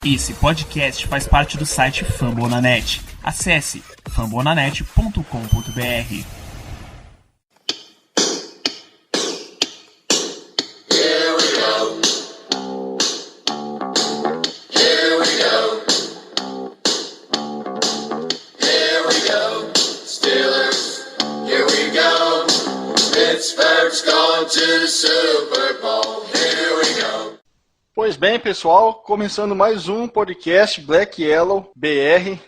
Esse podcast faz parte do site Fambonanet. Acesse fambonanet.com.br. Pittsburgh's gone to the Super Bowl. Here we go. Pois bem, pessoal, começando mais um podcast Black Yellow BR,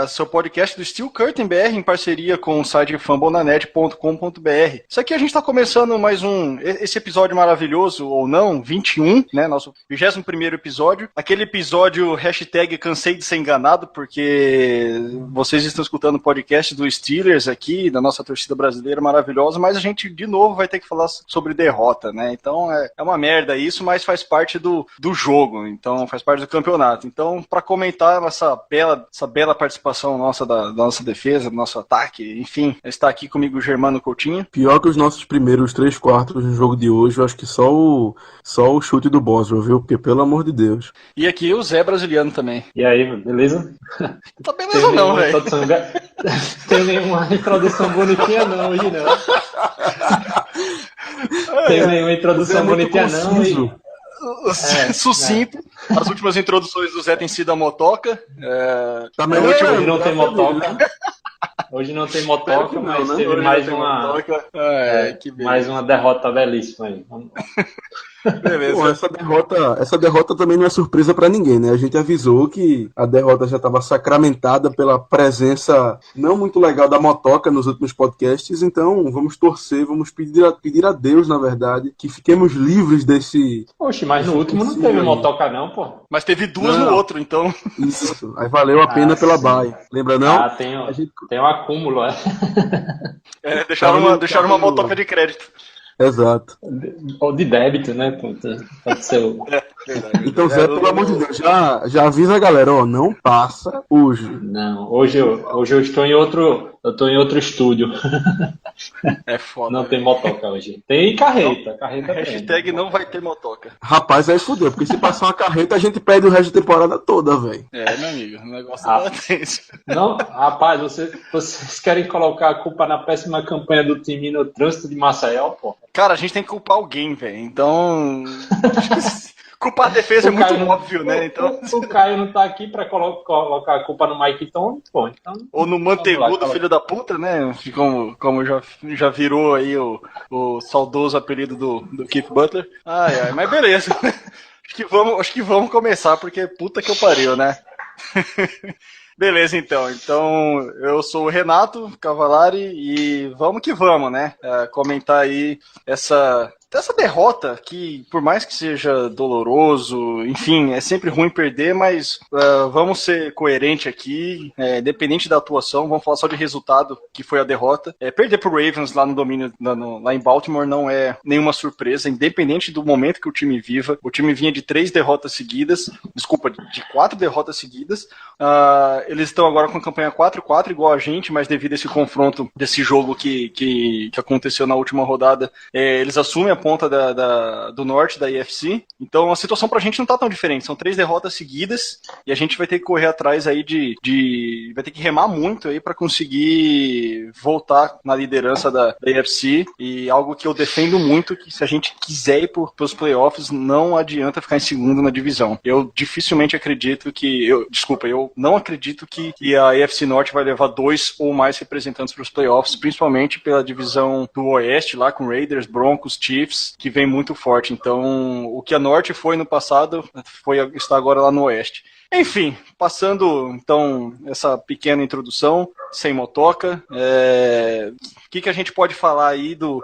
seu podcast do Steel Curtain BR em parceria com o site fambonanet.com.br. Isso aqui a gente está começando mais esse episódio maravilhoso, ou não, 21, né, nosso 21º episódio. Aquele episódio hashtag cansei de ser enganado, porque vocês estão escutando o podcast do Steelers aqui, da nossa torcida brasileira maravilhosa, mas a gente de novo vai ter que falar sobre derrota, né? Então é uma merda isso, mas faz parte do jogo, então faz parte do campeonato. Então, para comentar essa bela participação nossa da nossa defesa, do nosso ataque, enfim, está aqui comigo o Germano Coutinho. Pior que os nossos primeiros 3/4 no jogo de hoje, eu acho que só o chute do Boswell, viu? Porque, pelo amor de Deus. E aqui o Zé brasileiro também. E aí, beleza? Tá beleza não, velho. Tem nenhuma introdução bonitinha não, hoje não. Tem nenhuma introdução bonitinha não. Sucinto. As últimas introduções do Zé têm sido a motoca. Hoje não tem motoca. Hoje não tem motoca, mas não, teve mais uma derrota belíssima aí. Beleza. Pô, essa derrota também não é surpresa pra ninguém, né? A gente avisou que a derrota já estava sacramentada pela presença não muito legal da motoca nos últimos podcasts, então vamos torcer, vamos pedir a Deus, na verdade, que fiquemos livres desse... Oxe, mas no último não teve motoca não, pô. Mas teve duas no outro, então... Isso, aí valeu a pena pela baia. Lembra não? Tem um acúmulo, deixaram uma motoca de crédito. Exato. Ou de débito, né? Pode ser Então, Zé, pelo amor de Deus, já avisa a galera, ó, não passa hoje. Não, hoje eu estou em outro estúdio. É foda. Não tem motoca hoje. Tem carreta. Hashtag não vai ter motoca. Rapaz, aí fudeu, porque se passar uma carreta, a gente perde o resto da temporada toda, velho. Meu amigo, o negócio tá tenso. Não, rapaz, vocês querem colocar a culpa na péssima campanha do time no trânsito de Maceió, pô? Cara, a gente tem que culpar alguém, velho. Então... culpar a defesa é muito óbvio, né? Então... O Caio não tá aqui pra colocar a culpa no Mike Tom, pô. Então, ou no Mantegudo, filho da puta, né? Como já virou aí o saudoso apelido do Keith Butler. Mas beleza. Acho que vamos começar, porque puta que eu pariu, né? Beleza, então. Então, eu sou o Renato Cavalari e vamos que vamos, né? Comentar aí essa derrota que, por mais que seja doloroso, enfim, é sempre ruim perder, mas vamos ser coerentes aqui, independente da atuação, vamos falar só de resultado, que foi a derrota. Perder pro Ravens lá no domínio, lá em Baltimore, não é nenhuma surpresa, independente do momento que o time viva. O time vinha de 4 derrotas seguidas. Eles estão agora com a campanha 4-4, igual a gente, mas devido a esse confronto desse jogo que aconteceu na última rodada, eles assumem a ponta do norte da AFC. Então a situação pra gente não tá tão diferente. São 3 derrotas seguidas e a gente vai ter que correr atrás aí vai ter que remar muito aí pra conseguir voltar na liderança da AFC. E algo que eu defendo muito, que se a gente quiser ir pros playoffs, não adianta ficar em segundo na divisão. Eu dificilmente acredito eu não acredito que a AFC Norte vai levar 2 ou mais representantes para os playoffs, principalmente pela divisão do Oeste, lá com Raiders, Broncos, Chiefs, que vem muito forte. Então, o que a Norte foi no passado, está agora lá no Oeste. Enfim, passando então essa pequena introdução, sem motoca, o que a gente pode falar aí do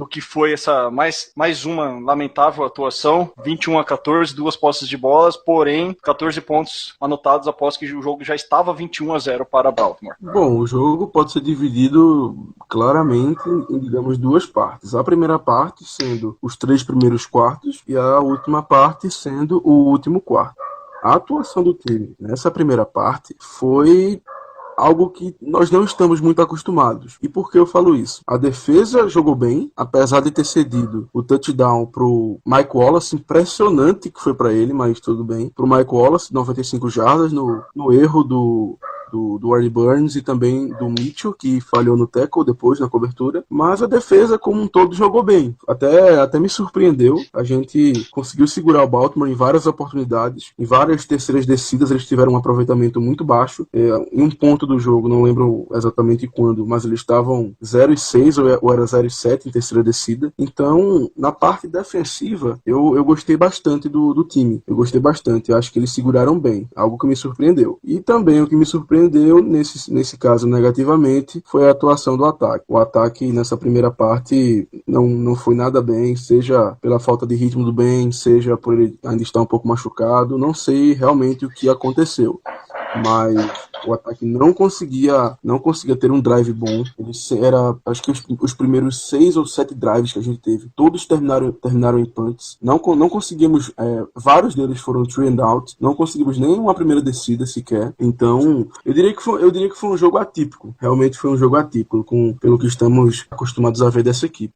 que foi essa mais uma lamentável atuação, 21-14, 2 posses de bolas, porém 14 pontos anotados após que o jogo já estava 21-0 para Baltimore. Bom, o jogo pode ser dividido claramente em, digamos, 2 partes. A primeira parte sendo os 3 primeiros quartos e a última parte sendo o último quarto. A atuação do time nessa primeira parte foi algo que nós não estamos muito acostumados. E por que eu falo isso? A defesa jogou bem, apesar de ter cedido o touchdown pro Mike Wallace, impressionante que foi para ele, mas tudo bem. Pro Mike Wallace, 95 jardas, no erro do Arnie Burns e também do Mitchell, que falhou no tackle depois na cobertura, mas a defesa como um todo jogou bem, até me surpreendeu. A gente conseguiu segurar o Baltimore em várias oportunidades, em várias terceiras descidas eles tiveram um aproveitamento muito baixo, em um ponto do jogo, não lembro exatamente quando, mas eles estavam 0-6 ou era 0-7 em terceira descida. Então, na parte defensiva, eu gostei bastante do time, eu gostei bastante, eu acho que eles seguraram bem, algo que me surpreendeu. E também o que me surpreendeu nesse caso negativamente foi a atuação do ataque. O ataque nessa primeira parte não foi nada bem, seja pela falta de ritmo do Ben, seja por ele ainda estar um pouco machucado, não sei realmente o que aconteceu, mas o ataque não conseguia ter um drive bom. Acho que os primeiros 6 ou 7 drives que a gente teve, todos terminaram em punts. Não conseguimos, vários deles foram 3 and out, não conseguimos nem uma primeira descida sequer. Então, eu diria que foi um jogo atípico. Realmente foi um jogo atípico, pelo que estamos acostumados a ver dessa equipe.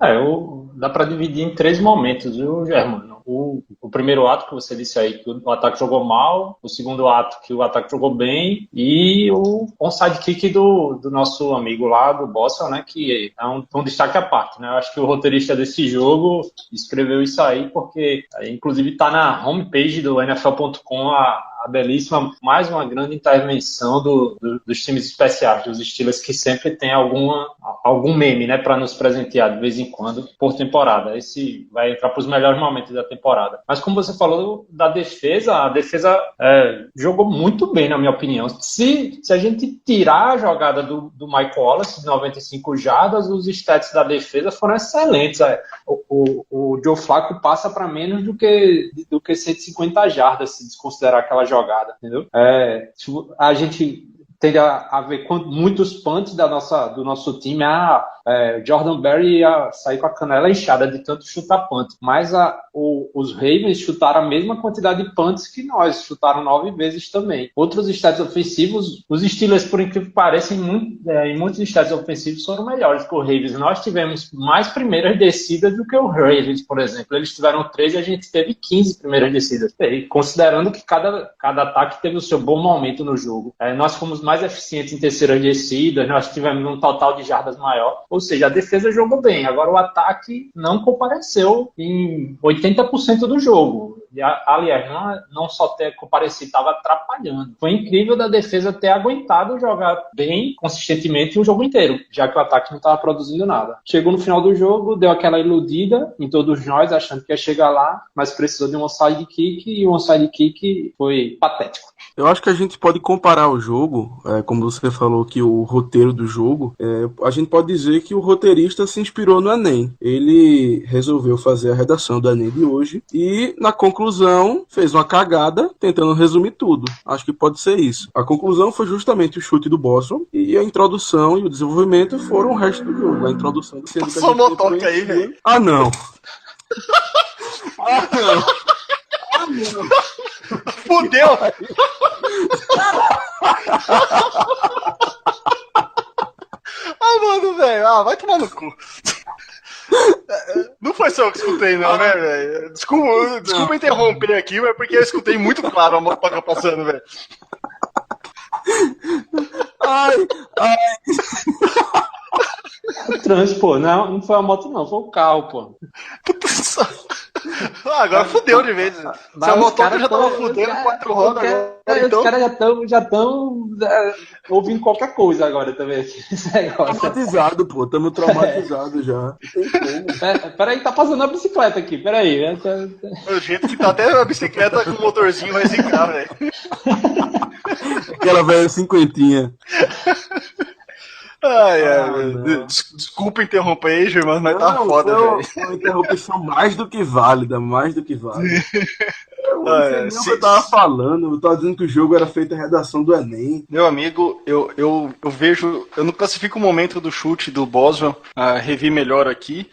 Dá para dividir em 3 momentos, viu, Germano? O primeiro ato que você disse aí, que o ataque jogou mal, o segundo ato que o ataque jogou bem, e o onside kick do nosso amigo lá, do Boston, né, que é um destaque à parte, né? Eu acho que o roteirista desse jogo escreveu isso aí, porque inclusive está na homepage do NFL.com a belíssima, mais uma grande intervenção dos times especiais, dos Steelers, que sempre tem algum meme, né, para nos presentear de vez em quando por temporada. Esse vai entrar para os melhores momentos da temporada. Mas como você falou da defesa, a defesa jogou muito bem, na minha opinião. Se a gente tirar a jogada do Mike Wallace, de 95 jardas, os stats da defesa foram excelentes. O Joe Flacco passa para menos do que 150 jardas, se desconsiderar aquela jogada, entendeu? A gente tende a ver muitos punts do nosso time. Jordan Berry ia sair com a canela inchada de tanto chutar punt, mas os Ravens chutaram a mesma quantidade de punts que nós, chutaram 9 vezes também. Outros stats ofensivos, os Steelers, por incrível que pareça, em muitos stats ofensivos foram melhores que o Ravens. Nós tivemos mais primeiras descidas do que o Ravens, por exemplo. Eles tiveram 13 e a gente teve 15 primeiras descidas. E considerando que cada ataque teve o seu bom momento no jogo. Nós fomos mais eficientes em terceiras descidas, nós tivemos um total de jardas maior. Ou seja, a defesa jogou bem. Agora o ataque não compareceu em 80% do jogo. Aliás, não só ter comparecido, estava atrapalhando. Foi incrível da defesa ter aguentado jogar bem, consistentemente, o jogo inteiro, já que o ataque não estava produzindo nada. Chegou no final do jogo, deu aquela iludida em todos nós, achando que ia chegar lá, mas precisou de um onside kick, e o onside kick foi patético. Eu acho que a gente pode comparar o jogo, como você falou que o roteiro do jogo, a gente pode dizer que o roteirista se inspirou no Enem. Ele resolveu fazer a redação do Enem de hoje e, na conclusão, fez uma cagada tentando resumir tudo. Acho que pode ser isso. A conclusão foi justamente o chute do Boston e a introdução e o desenvolvimento foram o resto do jogo. A introdução do sendo que a Só gente motoca aí, velho. Ah, não. Ah, não. Ah, não. Fudeu! Mano, velho. Vai tomar no cu. Não foi só eu que escutei, não, né, velho? Desculpa interromper aqui, mas porque eu escutei muito claro a motoca passando, velho. Ai. O trânsito, pô. Não foi a moto, não. Foi o carro, pô. Agora fudeu de vez. Se a motoca já tava fudendo 4 rodas agora. Então... Os caras já estão ouvindo qualquer coisa agora também. Traumatizado, pô. Estamos traumatizados já. Não tem como. Peraí, tá passando a bicicleta aqui. Peraí. O jeito que tá até a bicicleta com o motorzinho vai zicar, velho. Aquela velha cinquentinha. Desculpa interromper aí, Germano, mas tá foda, velho. Foi uma interrupção mais do que válida, Eu não sei nem o que eu tava falando. Eu tava dizendo que o jogo era feito a redação do Enem. Meu amigo, eu vejo. Eu não classifico o momento do chute do Boswell, revi melhor aqui,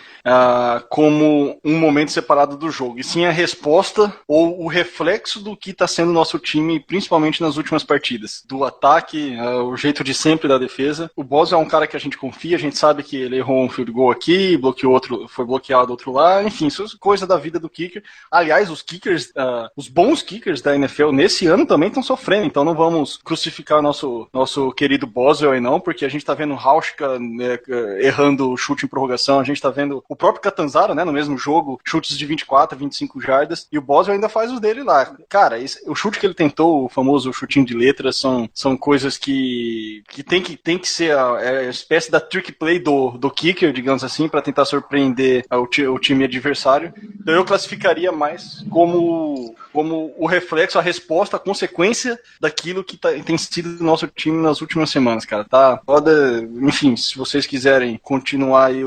como um momento separado do jogo. E sim a resposta ou o reflexo do que está sendo o nosso time, principalmente nas últimas partidas. Do ataque, o jeito de sempre da defesa. O Boswell é um cara que a gente confia, a gente sabe que ele errou um field goal aqui, bloqueou outro, foi bloqueado outro lá. Enfim, isso é coisa da vida do kicker. Aliás, os kickers, os bons kickers da NFL nesse ano também estão sofrendo, então não vamos crucificar nosso querido Boswell aí não, porque a gente tá vendo o Hauschka, né, errando chute em prorrogação, a gente tá vendo o próprio Catanzaro, né, no mesmo jogo, chutes de 24, 25 jardas, e o Boswell ainda faz os dele lá. Cara, o chute que ele tentou, o famoso chutinho de letra, são coisas que tem que ser a espécie da trick play do kicker, digamos assim, para tentar surpreender o time adversário. Então eu classificaria mais como o reflexo, a resposta, a consequência daquilo que tem sido o nosso time nas últimas semanas, cara. Tá foda. Enfim, se vocês quiserem continuar aí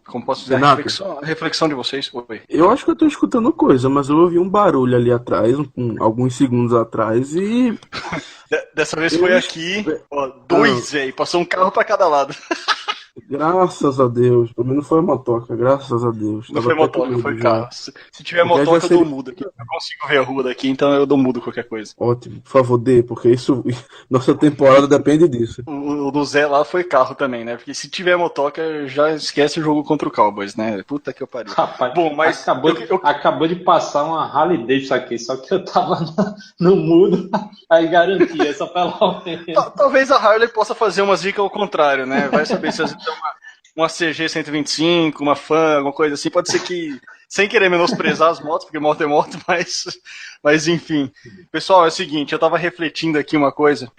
como posso dizer, a reflexão de vocês. Oi. Eu acho que eu tô escutando coisa, mas eu ouvi um barulho ali atrás, alguns segundos atrás, e... Dessa vez foi aqui, ó, dois, velho. Passou um carro pra cada lado. Graças a Deus. Pelo menos não foi motoca, graças a Deus. Não foi motoca, foi carro. Se tiver motoca, eu dou mudo aqui. Eu consigo ver a rua daqui, então eu dou mudo qualquer coisa. Ótimo, por favor, dê, porque isso. Nossa temporada depende disso. O do Zé lá foi carro também, né? Porque se tiver motoca, já esquece o jogo contra o Cowboys, né? Puta que eu pariu. Rapaz, bom, mas acabou de passar uma Harley Davidson aqui, só que eu tava no mudo, aí garantia, só pelo menos. Talvez a Harley possa fazer umas dicas ao contrário, né? Vai saber se tem uma CG 125, uma Fan, alguma coisa assim. Pode ser que, sem querer menosprezar as motos, porque moto é moto, mas enfim. Pessoal, é o seguinte, eu tava refletindo aqui uma coisa.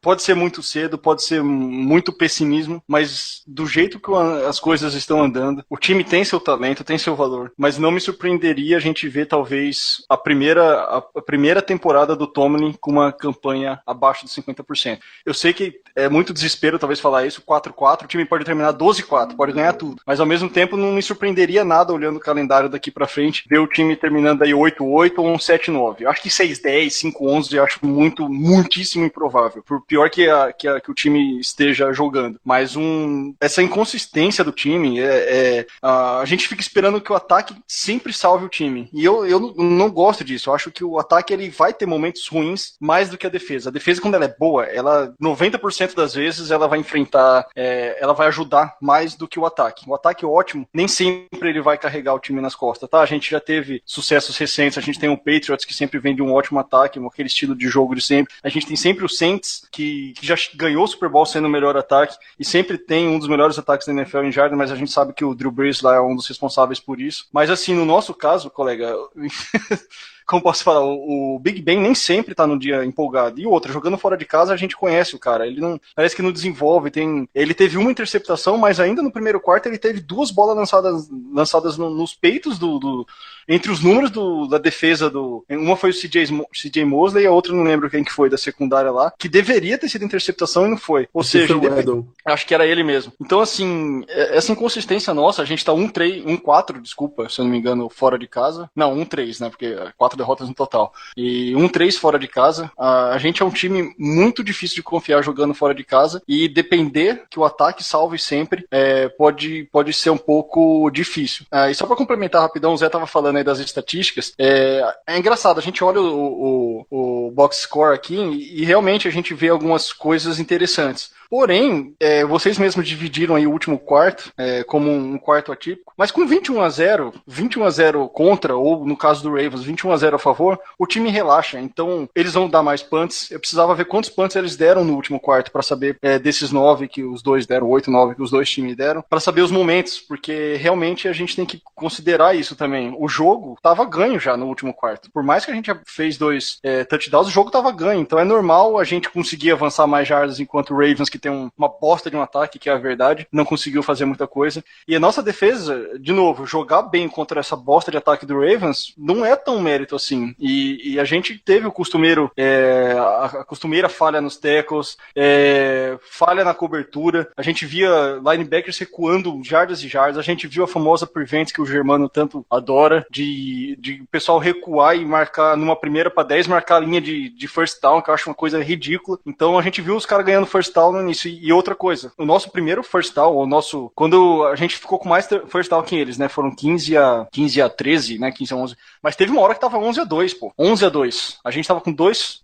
Pode ser muito cedo, pode ser muito pessimismo, mas do jeito que as coisas estão andando, o time tem seu talento, tem seu valor, mas não me surpreenderia a gente ver talvez a primeira temporada do Tomlin com uma campanha abaixo de 50%. Eu sei que é muito desespero talvez falar isso, 4-4, o time pode terminar 12-4, pode ganhar tudo, mas ao mesmo tempo não me surpreenderia nada olhando o calendário daqui pra frente, ver o time terminando aí 8-8 ou um 7-9. Eu acho que 6-10, 5-11 eu acho muitíssimo improvável, por pior que o time esteja jogando. Mas essa inconsistência do time, a gente fica esperando que o ataque sempre salve o time. E eu não gosto disso. Eu acho que o ataque ele vai ter momentos ruins mais do que a defesa. A defesa, quando ela é boa, 90% das vezes ela vai enfrentar, ela vai ajudar mais do que o ataque. O ataque ótimo, nem sempre ele vai carregar o time nas costas, tá? A gente já teve sucessos recentes, a gente tem o Patriots que sempre vem de um ótimo ataque, aquele estilo de jogo de sempre. A gente tem sempre o Saints, que já ganhou o Super Bowl sendo o melhor ataque, e sempre tem um dos melhores ataques da NFL em jardas, mas a gente sabe que o Drew Brees lá é um dos responsáveis por isso. Mas assim, no nosso caso, colega... Como posso falar, o Big Ben nem sempre tá no dia empolgado. E outra, jogando fora de casa, a gente conhece o cara. Ele não, parece que não desenvolve. Ele teve uma interceptação, mas ainda no primeiro quarto ele teve 2 bolas lançadas nos peitos entre os números da defesa uma foi o CJ Mosley e a outra não lembro quem que foi, da secundária lá, que deveria ter sido interceptação e não foi. Ou seja, acho que era ele mesmo. Então, assim, essa inconsistência nossa, a gente tá 1-4, desculpa, se eu não me engano, fora de casa. Não, 1-3, né, porque 4 derrotas no total. E 1-3 fora de casa. A gente é um time muito difícil de confiar jogando fora de casa e depender que o ataque salve sempre pode ser um pouco difícil. E só para complementar rapidão, o Zé tava falando aí das estatísticas. É engraçado, a gente olha o box score aqui e realmente a gente vê algumas coisas interessantes. Porém, vocês mesmos dividiram aí o último quarto como um quarto atípico, mas com 21-0 contra, ou no caso do Ravens, 21-0 a favor, o time relaxa, então eles vão dar mais punts. Eu precisava ver quantos punts eles deram no último quarto para saber desses 9 que os dois deram, 8, 9 que os dois times deram, para saber os momentos, porque realmente a gente tem que considerar isso também. O jogo tava ganho já no último quarto, por mais que a gente fez 2 touchdowns, o jogo tava ganho, então é normal a gente conseguir avançar mais jardas enquanto o Ravens, que tem uma bosta de um ataque, que é a verdade, não conseguiu fazer muita coisa. E a nossa defesa, de novo, jogar bem contra essa bosta de ataque do Ravens não é tão mérito assim. E a gente teve o costumeiro, a costumeira falha nos tackles, falha na cobertura, a gente via linebackers recuando jardas e jardas, a gente viu a famosa prevent que o Germano tanto adora, de o pessoal recuar e marcar numa primeira para 10, marcar a linha de first down, que eu acho uma coisa ridícula. Então a gente viu os caras ganhando first down no início. E outra coisa, o nosso primeiro first down, quando a gente ficou com mais first down que eles, né, foram 15 a 13, né, 15 a 11, mas teve uma hora que tava 11 a 2, pô, 11 a 2. A gente tava com dois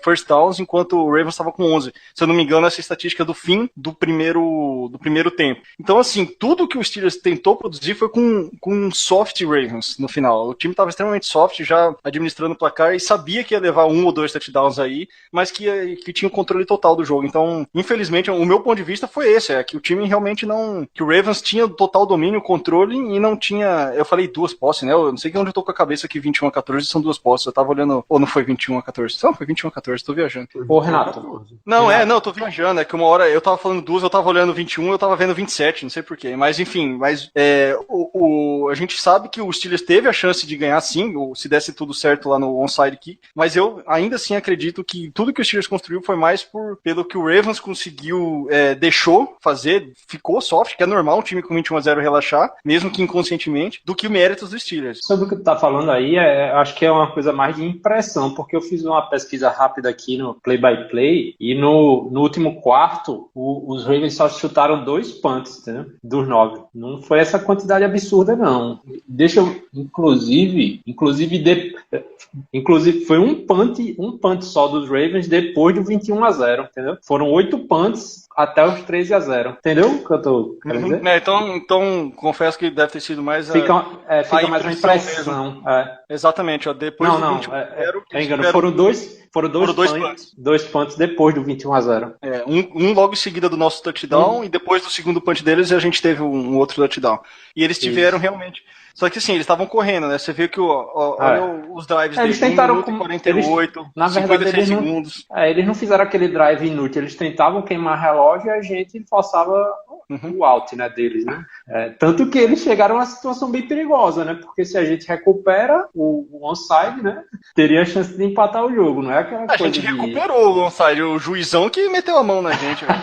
first downs, enquanto o Ravens tava com 11. Se eu não me engano, essa estatística do fim do primeiro tempo. Então, assim, tudo que o Steelers tentou produzir foi com um soft Ravens no final. O time tava extremamente soft, já administrando o placar, e sabia que ia levar 1 ou 2 touchdowns aí, mas que tinha o controle total do jogo. Então, infelizmente, o meu ponto de vista foi esse, que o time realmente não... que o Ravens tinha total domínio, controle, e não tinha... Eu falei 2 posses, né? Eu não sei onde eu tô com a cabeça aqui, 21 a 14 são 2 posses. Eu tava olhando... Ou não foi 21 a 14? Não, foi 21 a 14, tô viajando. Ô, Renato. Não, eu tô viajando. É que uma hora eu tava falando 2, eu tava olhando 21, eu tava vendo 27, não sei porquê. Mas, enfim, a gente sabe que o Steelers teve a chance de ganhar, sim, se desse tudo certo lá no onside kick, mas eu ainda assim acredito que tudo que o Steelers construiu foi mais pelo que o Ravens conseguiu, deixou fazer, ficou soft, que é normal um time com 21 a 0 relaxar, mesmo que inconscientemente, do que méritos dos Steelers. Sobre o que tu tá falando aí, acho que é uma coisa mais de impressão, porque eu fiz uma pesquisa rápida aqui no play-by-play, e no último quarto, os Ravens só chutaram 2 punts, entendeu? Dos 9. Não foi essa quantidade absurda, não. Deixa eu, inclusive foi um punt só dos Ravens depois do 21 a 0, entendeu? Foram 8 punts até os 13 a 0, entendeu o que eu tô querendo dizer? Então, confesso que deve ter sido mais fica mais uma impressão. Exatamente, depois do 21 a 0. Engano, foram dois punts depois do 21 a 0. Um logo em seguida do nosso touchdown, e depois do segundo punch deles a gente teve um outro touchdown. E eles tiveram realmente... Só que assim, eles estavam correndo, né? Você vê que olha os drives deles, tentaram 1 minuto e 48, na verdade, 56 segundos. Eles não fizeram aquele drive inútil, eles tentavam queimar relógio e a gente forçava o out, né, deles, né? Tanto que eles chegaram a uma situação bem perigosa, né? Porque se a gente recupera o onside, né, teria a chance de empatar o jogo, não é aquela coisa. A gente recuperou o onside, o juizão que meteu a mão na gente, velho.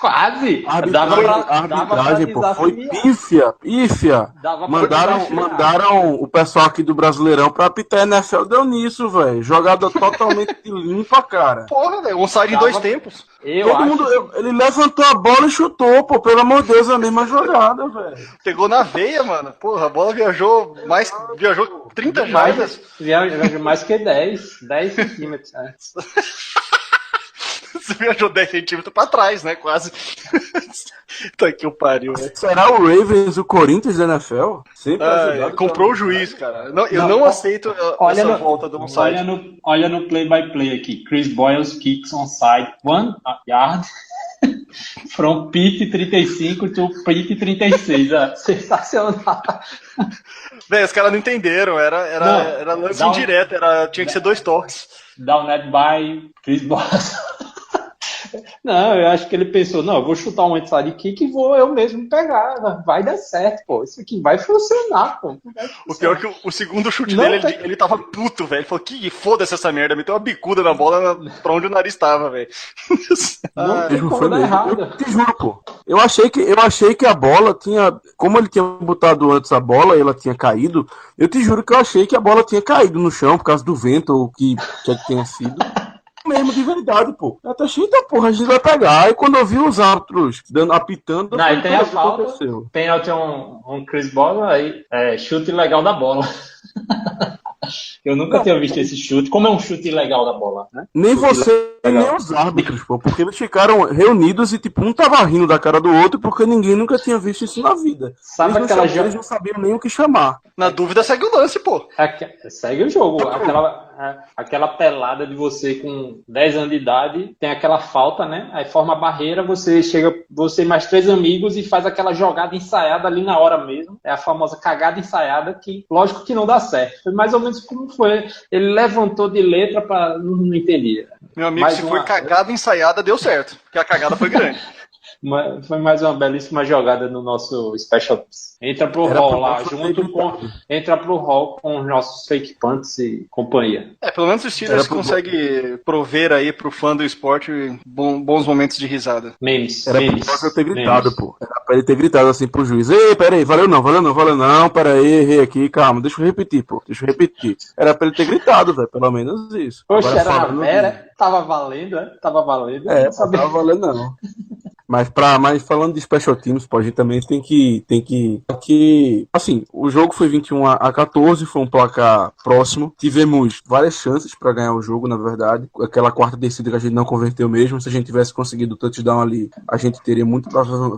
Quase! A arbitragem, pô, foi pífia. Mandaram o pessoal aqui do Brasileirão pra apitar NFL, deu nisso, velho. Jogada totalmente limpa, cara. Porra, velho, onside em 2 tempos. Ele levantou a bola e chutou, pô, pelo amor de Deus, a mesma jogada, velho. Pegou na veia, mano. Porra, a bola viajou 30 jardas. Viajou mais que 10 centímetros. Você viajou 10 centímetros pra trás, né? Quase. Tá que o pariu, né? Será o Ravens o Corinthians da NFL? Comprou o juiz, cara. Eu não aceito essa volta do onside. Olha no play-by-play aqui. Chris Boyles kicks onside 1 yard from pit 35 to pit 36. Sensacional. Véi, os caras não entenderam. Era lance indireto. Tinha que ser 2 toques. Downed by Chris Boyles. Não, eu acho que ele pensou, eu vou chutar um onside kick e vou eu mesmo pegar, vai dar certo, pô, isso aqui vai funcionar, pô. O pior é que o segundo chute dele, ele tava puto, velho, ele falou, que foda-se essa merda, meteu uma bicuda na bola pra onde o nariz tava, velho. Não foi errado. Eu te juro, pô, eu achei que a bola tinha, como ele tinha botado antes a bola e ela tinha caído, eu te juro que eu achei que a bola tinha caído no chão por causa do vento ou o que quer que tenha sido. Mesmo de verdade, pô. Eu até achei, então, porra, a gente vai pegar. Aí quando eu vi os árbitros apitando, não, tem a falta, pênalti um Chris Bola, aí chute legal da bola. Eu nunca tinha visto esse chute. Como é um chute ilegal da bola, né? Nem você, nem os árbitros, pô. Porque eles ficaram reunidos e, tipo, um tava rindo da cara do outro porque ninguém nunca tinha visto isso na vida. Sabe eles não sabiam nem o que chamar. Na dúvida, segue o lance, pô. Segue o jogo. Aquela pelada de você com 10 anos de idade, tem aquela falta, né? Aí forma a barreira, você e mais 3 amigos e faz aquela jogada ensaiada ali na hora mesmo. É a famosa cagada ensaiada que, lógico que não dá certo. Foi mais ou menos como foi. Ele levantou de letra pra... Não entendia. Meu amigo, Mais se uma- foi cagada ensaiada, deu certo. Porque a cagada foi grande. Foi mais uma belíssima jogada no nosso Special Teams. Entra pro Era hall pro lá, nosso junto com. evitado. Entra pro hall com os nossos fake punts e companhia. Pelo menos o Steelers Era pro- consegue prover aí pro fã do esporte bons momentos de risada. Memes. Era memes, pro Brock ter gritado, memes. pô. Era pra ele ter gritado assim pro juiz. Ei, peraí, valeu não, peraí, errei aqui, calma, deixa eu repetir, pô. Era pra ele ter gritado, velho, pelo menos isso. Poxa, Agora, era na falando- vera, tava valendo, né? Tava valendo. É, não sabia. não tava valendo não. Mas falando de special teams, pô, a gente também tem que assim, o jogo foi 21-14, foi um placar próximo. Tivemos várias chances pra ganhar o jogo, na verdade. Aquela quarta descida que a gente não converteu mesmo. Se a gente tivesse conseguido o touchdown ali, a gente teria muito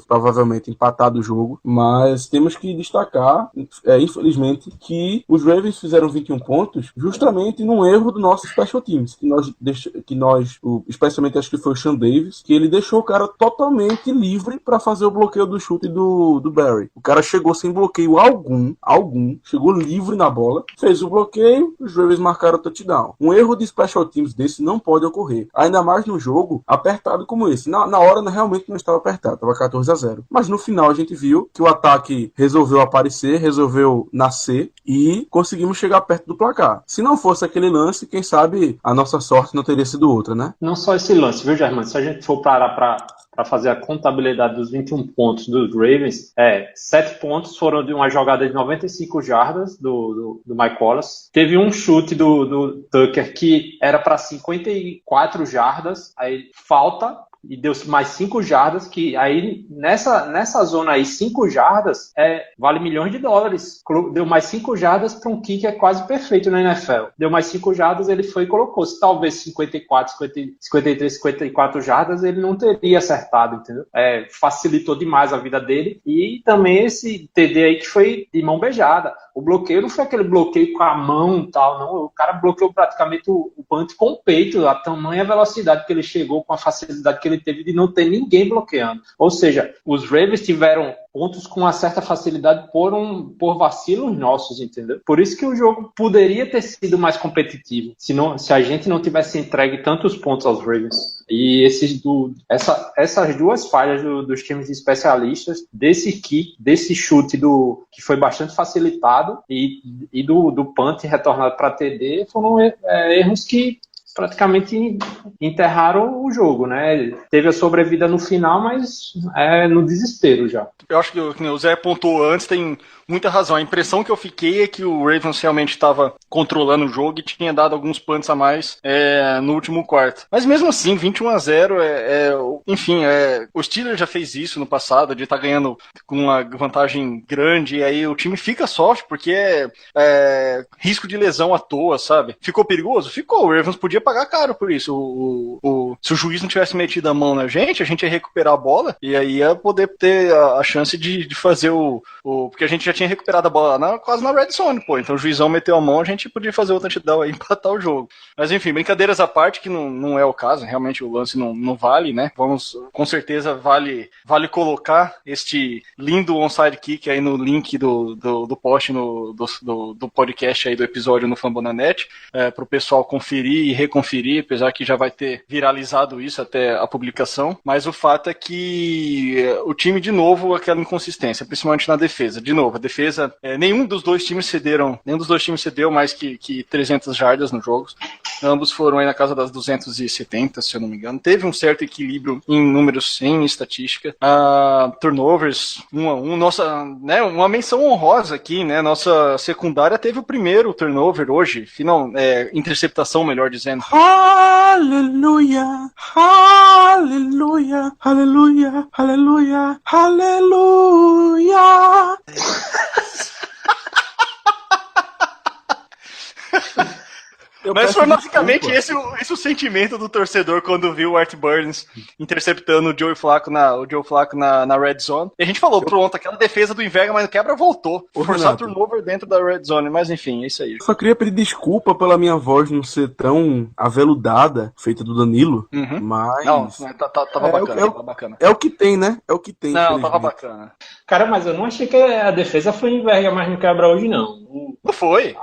provavelmente empatado o jogo. Mas temos que destacar, infelizmente, que os Ravens fizeram 21 pontos justamente num erro do nosso special teams. Especialmente acho que foi o Sean Davis, que ele deixou o cara totalmente livre para fazer o bloqueio do chute do Barry. O cara chegou sem bloqueio algum, chegou livre na bola, fez o bloqueio, os Ravens marcaram o touchdown. Um erro de special teams desse não pode ocorrer, ainda mais num jogo apertado como esse. Na hora realmente não estava apertado, estava 14-0. Mas no final a gente viu que o ataque resolveu aparecer, resolveu nascer e conseguimos chegar perto do placar. Se não fosse aquele lance, quem sabe a nossa sorte não teria sido outra, né? Não só esse lance, viu, Germano? Se a gente for parar para fazer a contabilidade dos 21 pontos dos Ravens, 7 pontos foram de uma jogada de 95 jardas do Mike Wallace. Teve um chute do Tucker que era para 54 jardas, aí falta, e deu mais 5 jardas, que aí nessa zona aí, 5 jardas vale milhões de dólares. Deu mais 5 jardas para um kicker quase perfeito na NFL. Deu mais 5 jardas, ele foi e colocou. Se talvez 53, 54 jardas, ele não teria acertado, entendeu? Facilitou demais a vida dele. E também esse TD aí que foi de mão beijada. O bloqueio não foi aquele bloqueio com a mão e tal, não. O cara bloqueou praticamente o punt com o peito, a tamanha velocidade que ele chegou, com a facilidade que ele teve de não ter ninguém bloqueando. Ou seja, os Ravens tiveram pontos com uma certa facilidade por vacilos nossos, entendeu? Por isso que o jogo poderia ter sido mais competitivo, se a gente não tivesse entregue tantos pontos aos Ravens. E essas duas falhas dos times de especialistas, desse chute que foi bastante facilitado e do punt retornado para TD, foram erros que praticamente enterraram o jogo, né? Teve a sobrevida no final, mas no desespero já. Eu acho que o Zé pontuou antes, tem muita razão. A impressão que eu fiquei é que o Ravens realmente estava controlando o jogo e tinha dado alguns punts a mais no último quarto. Mas mesmo assim, 21-0, enfim, o Steelers já fez isso no passado, de estar ganhando com uma vantagem grande, e aí o time fica soft, porque risco de lesão à toa, sabe? Ficou perigoso? Ficou. O Ravens podia pagar caro por isso. Se o juiz não tivesse metido a mão na gente, a gente ia recuperar a bola, e aí ia poder ter a chance de fazer porque a gente já tinha recuperado a bola quase na red zone, pô. Então o juizão meteu a mão, a gente podia fazer o touchdown aí e empatar o jogo. Mas enfim, brincadeiras à parte, que não é o caso, realmente o lance não vale, né? Com certeza vale colocar este lindo onside kick aí no link do post do podcast aí do episódio no Fambonanet, pro pessoal conferir e reconferir, apesar que já vai ter viralizado isso até a publicação. Mas o fato é que o time, de novo, aquela inconsistência, principalmente na defesa. De novo, a defesa, nenhum dos dois times cedeu mais que 300 jardas no jogo. Ambos foram aí na casa das 270, se eu não me engano. Teve um certo equilíbrio em números, em estatística. Turnovers, 1-1. Nossa, né, uma menção honrosa aqui, né? Nossa secundária teve o primeiro turnover hoje. Interceptação, melhor dizendo. Aleluia, aleluia, aleluia, aleluia, aleluia. Mas foi basicamente esse o sentimento do torcedor quando viu o Art Burns interceptando o Joe Flacco na red zone. E a gente falou, pronto, aquela defesa do Inverga, mas o quebra voltou. Forçar turnover dentro da red zone, mas enfim, é isso aí. Eu só queria pedir desculpa pela minha voz não ser tão aveludada, feita do Danilo, mas... Não, tava bacana. É o que tem, né? É o que tem. Não, tava bacana. Cara, mas eu não achei que a defesa foi Inverga, mas não quebra hoje, não. Não foi.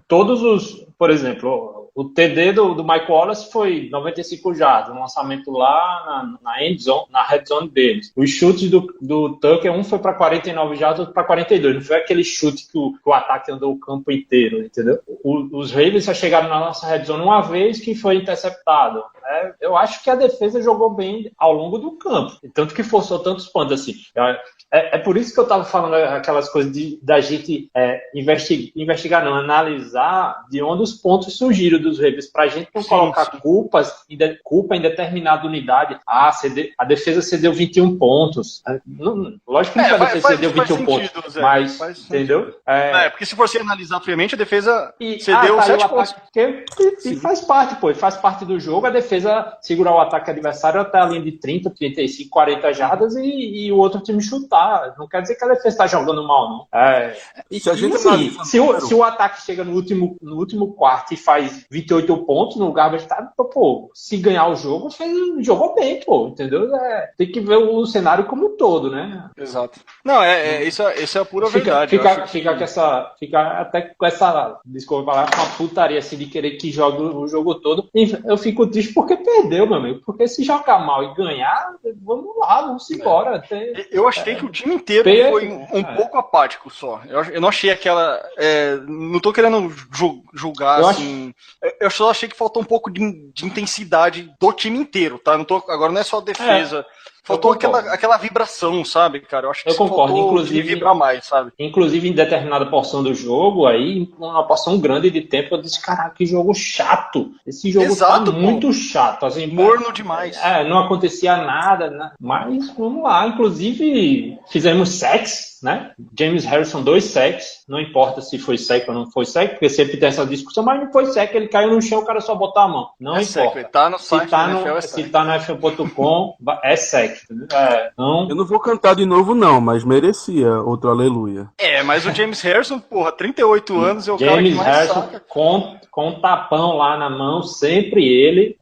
Todos por exemplo, O TD do Mike Wallace foi 95 jardas, um lançamento lá na end zone, na red zone deles. Os chutes do Tucker, um foi para 49 jardas, outro para 42. Não foi aquele chute que o ataque andou o campo inteiro, entendeu? Os Ravens só chegaram na nossa red zone uma vez que foi interceptado. Eu acho que a defesa jogou bem ao longo do campo, tanto que forçou tantos pontos assim. É por isso que eu estava falando aquelas coisas da gente investigar, não, analisar de onde os pontos surgiram dos Ravens, para a gente não colocar culpa em determinada unidade. A defesa cedeu 21 pontos. Lógico que a defesa cedeu 21 pontos, mas, entendeu? Porque se você analisar friamente, a defesa cedeu 7 pontos. E faz parte, pô, faz parte do jogo, a defesa segurar o ataque adversário até a linha de 30, 35, 40 jardas e o outro time chutar. Não quer dizer que a defesa está jogando mal, não. Se o ataque chega no último quarto e faz 28 pontos no garbage time, pô, se ganhar o jogo, jogou bem, pô, entendeu? Tem que ver o cenário como um todo, né? Exato. Não, isso é a pura verdade. Fica até com essa, desculpa falar, com a putaria assim de querer que jogue o jogo todo. Eu fico triste porque perdeu, meu amigo. Porque se jogar mal e ganhar, vamos embora. Eu achei que o time inteiro foi um pouco apático só. Eu não achei aquela. Não tô querendo julgar, assim. Eu só achei que faltou um pouco de intensidade do time inteiro, tá? Agora não é só defesa. Faltou aquela vibração, sabe, cara? Eu acho que concordo, inclusive vibrar mais, sabe? Inclusive, em determinada porção do jogo, aí, uma porção grande de tempo, eu disse, caraca, que jogo chato. Esse jogo tá muito chato. Assim, morno demais. Não acontecia nada, né? Mas vamos lá. Inclusive, fizemos sacks, né? James Harrison, 2 sacks. Não importa se foi sack ou não foi sack, porque sempre tem essa discussão, mas não foi sack, ele caiu no chão, o cara só botar a mão. Não importa. Sack, tá no site se tá no NFL.com, é sack. Eu não vou cantar de novo, não, mas merecia outro aleluia. Mas o James Harrison, 38 anos, é o cara James que mais Harrison saca. Com um tapão lá na mão, sempre ele.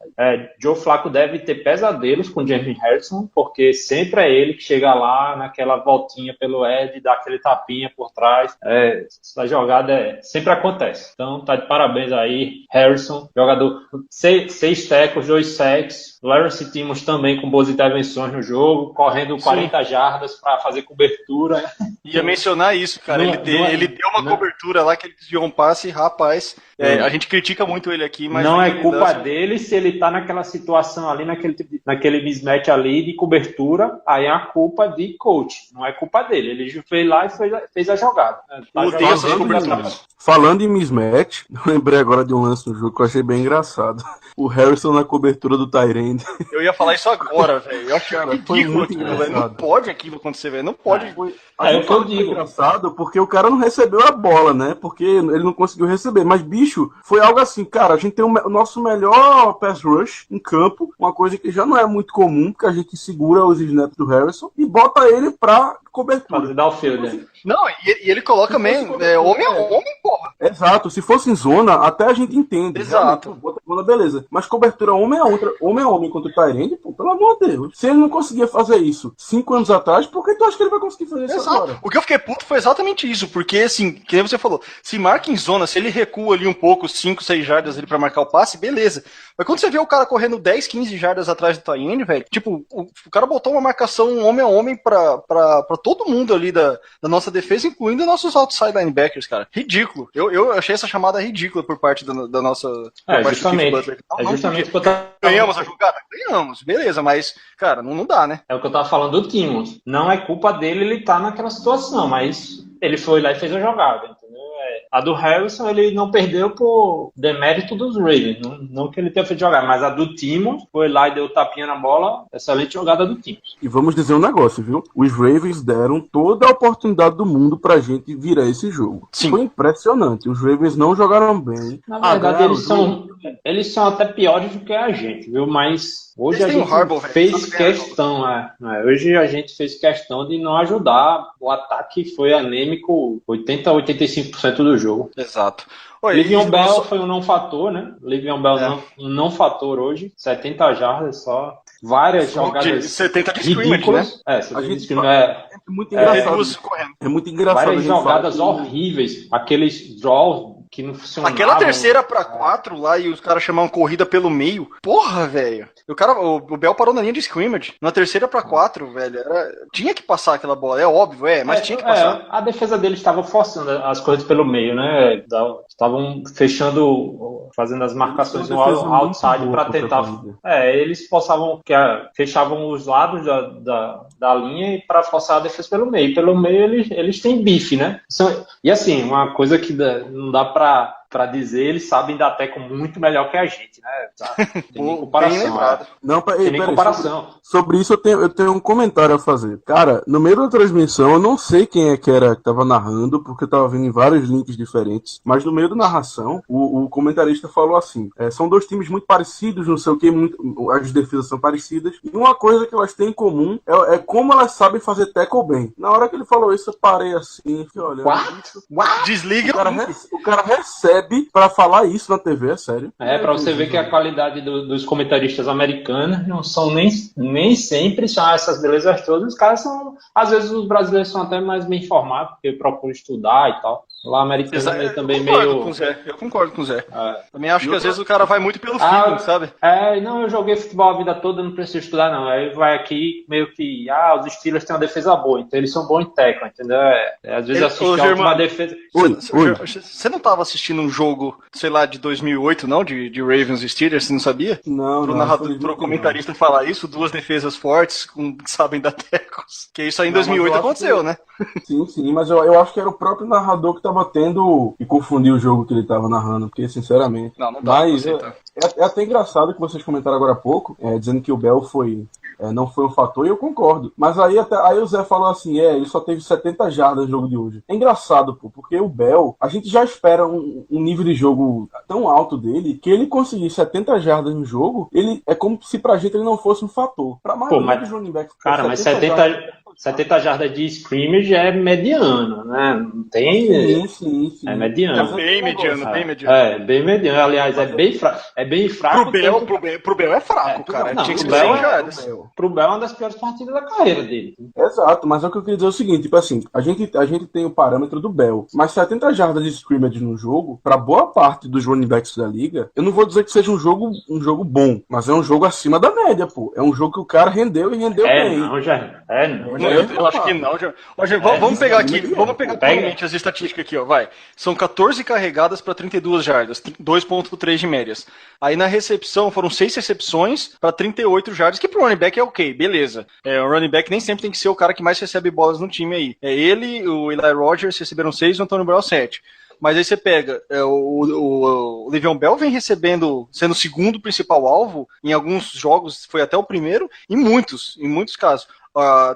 Joe Flacco deve ter pesadelos com James Harrison, porque sempre é ele que chega lá naquela voltinha pelo Ed, dá aquele tapinha por trás. Essa jogada sempre acontece. Então, tá de parabéns aí, Harrison, jogador 6 tackles, 2 sacks. Lawrence Timmons também com boas intervenções no jogo, correndo 40 jardas para fazer cobertura. Ia mencionar isso, cara. Ele deu uma cobertura lá que ele desviou um passe, rapaz. A gente critica muito ele aqui, mas não é culpa dele se ele tá naquela situação ali, naquele mismatch ali de cobertura, aí é a culpa de coach, não é culpa dele. Ele foi lá e fez a jogada. Falando em mismatch, lembrei agora de um lance no jogo que eu achei bem engraçado. O Harrison na cobertura do Tyrande. Eu ia falar isso agora, velho. Eu acho que foi muito engraçado. Não pode aquilo acontecer, velho. Não pode. Eu digo engraçado porque o cara não recebeu a bola, né? Porque ele não conseguiu receber. Mas, bicho, foi algo assim, cara, a gente tem o nosso melhor pass rush em campo, uma coisa que já não é muito comum, porque a gente segura os snaps do Harrison e bota ele pra cobertura. Dá o field, né? Não, e ele coloca também homem a homem, porra. Exato, se fosse em zona, até a gente entende. Exato. Bota zona, beleza. Mas cobertura homem a homem contra o Tyrande, pô, pelo amor de Deus. Se ele não conseguia fazer isso 5 anos atrás, por que tu acha que ele vai conseguir fazer isso agora? O que eu fiquei puto foi exatamente isso, porque assim, que nem você falou, se marca em zona, se ele recua ali um pouco, 5, 6 jardas ali pra marcar o passe, beleza. Mas quando você vê o cara correndo 10, 15 jardas atrás do Tyrande, velho, tipo, o cara botou uma marcação homem a homem pra todo mundo ali da nossa defesa, incluindo nossos outside linebackers, cara. Ridículo. Eu achei essa chamada ridícula por parte da nossa... Justamente. Justamente que eu tava... Ganhamos a jogada? Ganhamos, beleza, mas, cara, não dá, né? É o que eu tava falando do Timmons. Não é culpa dele ele tá naquela situação, mas ele foi lá e fez a jogada, entendeu? A do Harrison ele não perdeu por demérito dos Ravens, não que ele tenha feito jogar, mas a do Timmons foi lá e deu tapinha na bola, excelente jogada do Timmons. E vamos dizer um negócio, viu? Os Ravens deram toda a oportunidade do mundo pra gente virar esse jogo. Sim. Foi impressionante, os Ravens não jogaram bem. Na verdade, eles são até piores do que a gente, viu? Mas hoje a gente fez questão, hoje a gente fez questão de não ajudar. O ataque foi anêmico 80-85% do jogo. Exato. Le'Veon Bell foi um não fator, né? Le'Veon Bell um não fator hoje, 70 jardas só. Várias jogadas 70 de scrimmage, né? É muito engraçado. É muito engraçado. Várias jogadas horríveis. Aqueles draws que não funcionava. Aquela terceira pra 4 lá e os caras chamavam corrida pelo meio. Porra, velho. O Bell parou na linha de scrimmage. Na terceira pra 4, velho. Tinha que passar aquela bola. É óbvio, mas tinha que passar. A defesa deles estava forçando as coisas pelo meio, né? Estavam fazendo as marcações no outside para tentar. Eles fechavam os lados da linha e para forçar a defesa pelo meio. Pelo meio eles têm bife, né? E assim, uma coisa que não dá pra dizer, eles sabem dar teco muito melhor que a gente, né? Tem nem comparação. Não, tem nem comparação. Sobre isso eu tenho um comentário a fazer. Cara, no meio da transmissão, eu não sei quem é que tava narrando, porque eu tava vendo em vários links diferentes, mas no meio da narração, o comentarista falou assim, são dois times muito parecidos, não sei o que, as defesas são parecidas, e uma coisa que elas têm em comum é como elas sabem fazer tackle bem. Na hora que ele falou isso, eu parei assim, fiquei olhando. What? Desliga. O cara recebe pra falar isso na TV, é sério. Pra você ver que a qualidade dos comentaristas americanos não são nem sempre são essas belezas todas. Os caras são, às vezes os brasileiros são até mais bem informados, porque procuram estudar e tal. Lá americano também meio... Eu concordo com o Zé. Também acho que às vezes o cara vai muito pelo feeling, sabe? Não, eu joguei futebol a vida toda, não preciso estudar não. Aí vai aqui meio que, os Steelers têm uma defesa boa, então eles são bons em tackle, entendeu? Às vezes assistir a última defesa... Você não tava assistindo um jogo, sei lá, de 2008, não? De Ravens e Steelers, você não sabia? Pro comentarista falar isso, duas defesas fortes, que sabem dar tackles. Que isso aí em 2008 aconteceu, né? Sim, mas eu acho que era o próprio narrador que tava tendo e confundiu o jogo que ele tava narrando, porque sinceramente... Não dá. Mas é até engraçado que vocês comentaram agora há pouco, dizendo que o Bell não foi um fator, e eu concordo. Mas aí o Zé falou assim, ele só teve 70 jardas no jogo de hoje. É engraçado, porque o Bell, a gente já espera um nível de jogo tão alto dele, que ele conseguir 70 jardas no jogo, ele é como se pra gente ele não fosse um fator. Pra maioria dos running backs... Cara, mas 70 jardas de scrimmage é mediano, né? Não tem... Sim. É mediano. Bem mediano. Bem mediano. Aliás, é bem fraco. Pro Bell é fraco, cara. Tinha que ser 100 jardas. Pro Bell é uma das piores partidas da carreira dele. Exato, mas o que eu queria dizer é o seguinte, tipo assim, a gente tem o parâmetro do Bell, mas 70 jardas de scrimmage no jogo, pra boa parte dos running backs da liga, eu não vou dizer que seja um jogo bom, mas é um jogo acima da média, pô. É um jogo que o cara rendeu bem. Eu acho que não. Vamos pegar atualmente as estatísticas aqui, ó. Vai. São 14 carregadas para 32 jardas, 2.3 de médias. Aí na recepção foram 6 recepções para 38 jardas, que pro running back é ok, beleza. O running back nem sempre tem que ser o cara que mais recebe bolas no time aí. Ele, o Eli Rogers receberam 6 e o Antônio Brown 7. Mas aí você pega, o Le'Veon Bell vem sendo o segundo principal alvo, em alguns jogos foi até o primeiro, em muitos casos.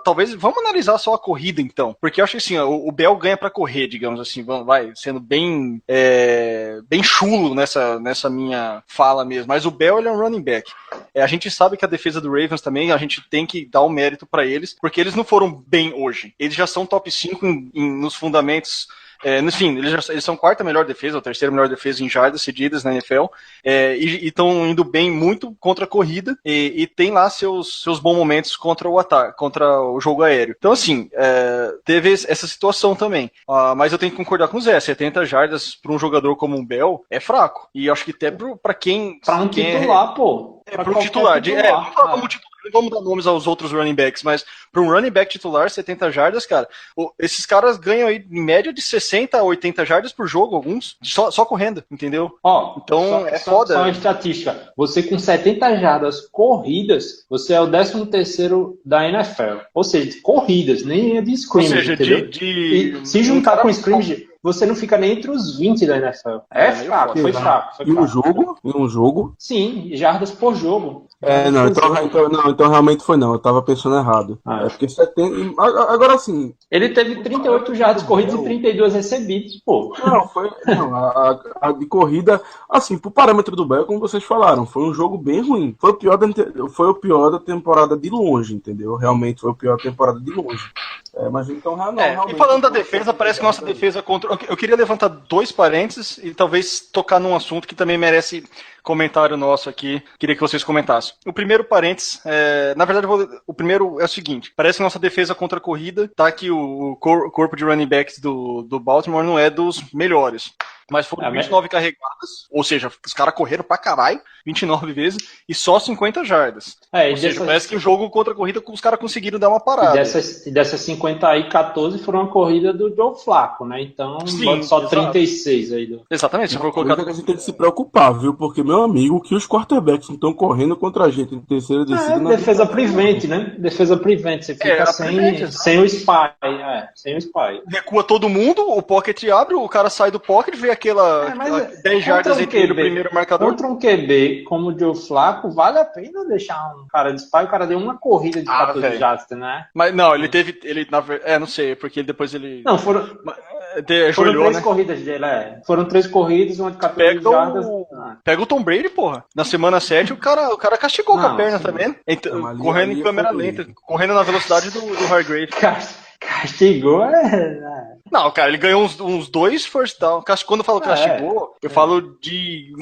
Talvez, vamos analisar só a corrida então, porque eu acho que assim, o Bell ganha pra correr, digamos assim, sendo bem chulo nessa minha fala mesmo, mas o Bell ele é um running back. A gente sabe que a defesa do Ravens também, a gente tem que dar o mérito pra eles, porque eles não foram bem hoje, eles já são top 5 nos fundamentos. Enfim, eles são a quarta melhor defesa, ou terceira melhor defesa em jardas cedidas na NFL, e estão indo bem muito contra a corrida, e tem lá seus bons momentos contra o ataque, contra o jogo aéreo. Então, assim, teve essa situação também. Mas eu tenho que concordar com o Zé, 70 jardas para um jogador como o Bell é fraco. E acho que até para quem... Para um titular, pô. Para um titular. Vamos falar como titular. Não vamos dar nomes aos outros running backs, mas para um running back titular, 70 jardas, cara, esses caras ganham aí em média de 60 a 80 jardas por jogo, alguns, só correndo, entendeu? Então é foda. Só uma estatística, você com 70 jardas corridas, você é o 13º da NFL. Ou seja, corridas, nem é de scrimmage, ou seja, entendeu? E se juntar com scrimmage, você não fica nem entre os 20 da NFL. Foi fraco. Em um jogo? Sim, jardas por jogo. Então realmente foi não. Eu tava pensando errado. Porque 70... Agora sim. Ele teve 38 jardas corridas e 32 recebidos, pô. A de corrida, assim, pro parâmetro do Bell, como vocês falaram, foi um jogo bem ruim. Foi o pior da temporada de longe, entendeu? Realmente foi o pior da temporada de longe. Mas então realmente... E falando da defesa, parece que nossa defesa contra... Eu queria levantar 2 parênteses e talvez tocar num assunto que também merece comentário nosso aqui, queria que vocês comentassem. O primeiro parênteses, na verdade, o primeiro é o seguinte, parece que nossa defesa contra a corrida, tá que o corpo de running backs do Baltimore não é dos melhores. Mas foram 29 carregadas, ou seja, os caras correram pra caralho, 29 vezes, e só 50 jardas. Ou seja, parece que o jogo contra a corrida os caras conseguiram dar uma parada. E dessas 50 aí, 14 foram uma corrida do Joe Flacco, né? Então, sim, só 36 aí. Exatamente. Uma coisa que a gente tem que se preocupar, viu? Porque, meu amigo, que os quarterbacks não estão correndo contra a gente em terceira descida... defesa prevent, né? Defesa prevent, você fica sem o spy. Sem o spy. Recua todo mundo, o pocket abre, o cara sai do pocket, vê aquela 10 jardas entre o primeiro marcador. Contra um QB como o Joe Flacco, vale a pena deixar um cara de spy? O cara deu uma corrida de 14 jardas, né? Mas não, ele teve... não sei, porque depois ele... Não, foram 3 corridas dele, Foram 3 corridas, uma de 14 jardas. Pega o Tom Brady, porra. Na semana 7, o cara castigou com a perna também. Então, correndo em câmera lenta, correndo na velocidade do Hargrave. Castigou, Não, cara, ele ganhou uns 2 first down. Quando eu falo castigou, eu falo de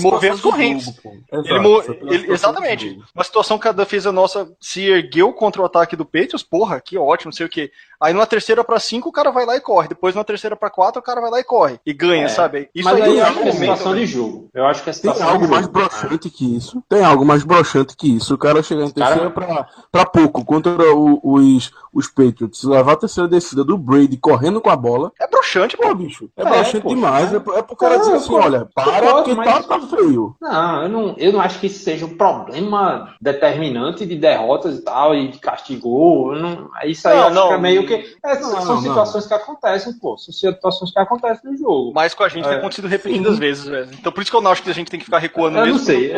mover as correntes. Exatamente. Uma situação que a defesa nossa se ergueu contra o ataque do Patriots, porra, que ótimo, não sei o quê. Aí numa 3ª pra 5, o cara vai lá e corre. Depois numa 3ª pra 4, o cara vai lá e corre. E ganha, sabe? Isso mas aí eu acho que é situação de jogo. Eu acho que é situação Tem algo mais broxante que isso. Tem algo mais broxante que isso. O cara chegar em terceira pra pouco contra os Patriots. Levar a terceira descida do Brady correndo com a bola. É broxante, pô, bicho. É broxante demais. É pro cara dizer assim, olha, porque tá feio. Não, eu não acho que isso seja um problema determinante de derrotas e tal, e de castigou. Isso aí acho que é meio que... São situações que acontecem, pô. São situações que acontecem no jogo. Mas com a gente tem acontecido repetidas vezes, velho. Então por isso que eu não acho que a gente tem que ficar recuando mesmo. Eu não sei.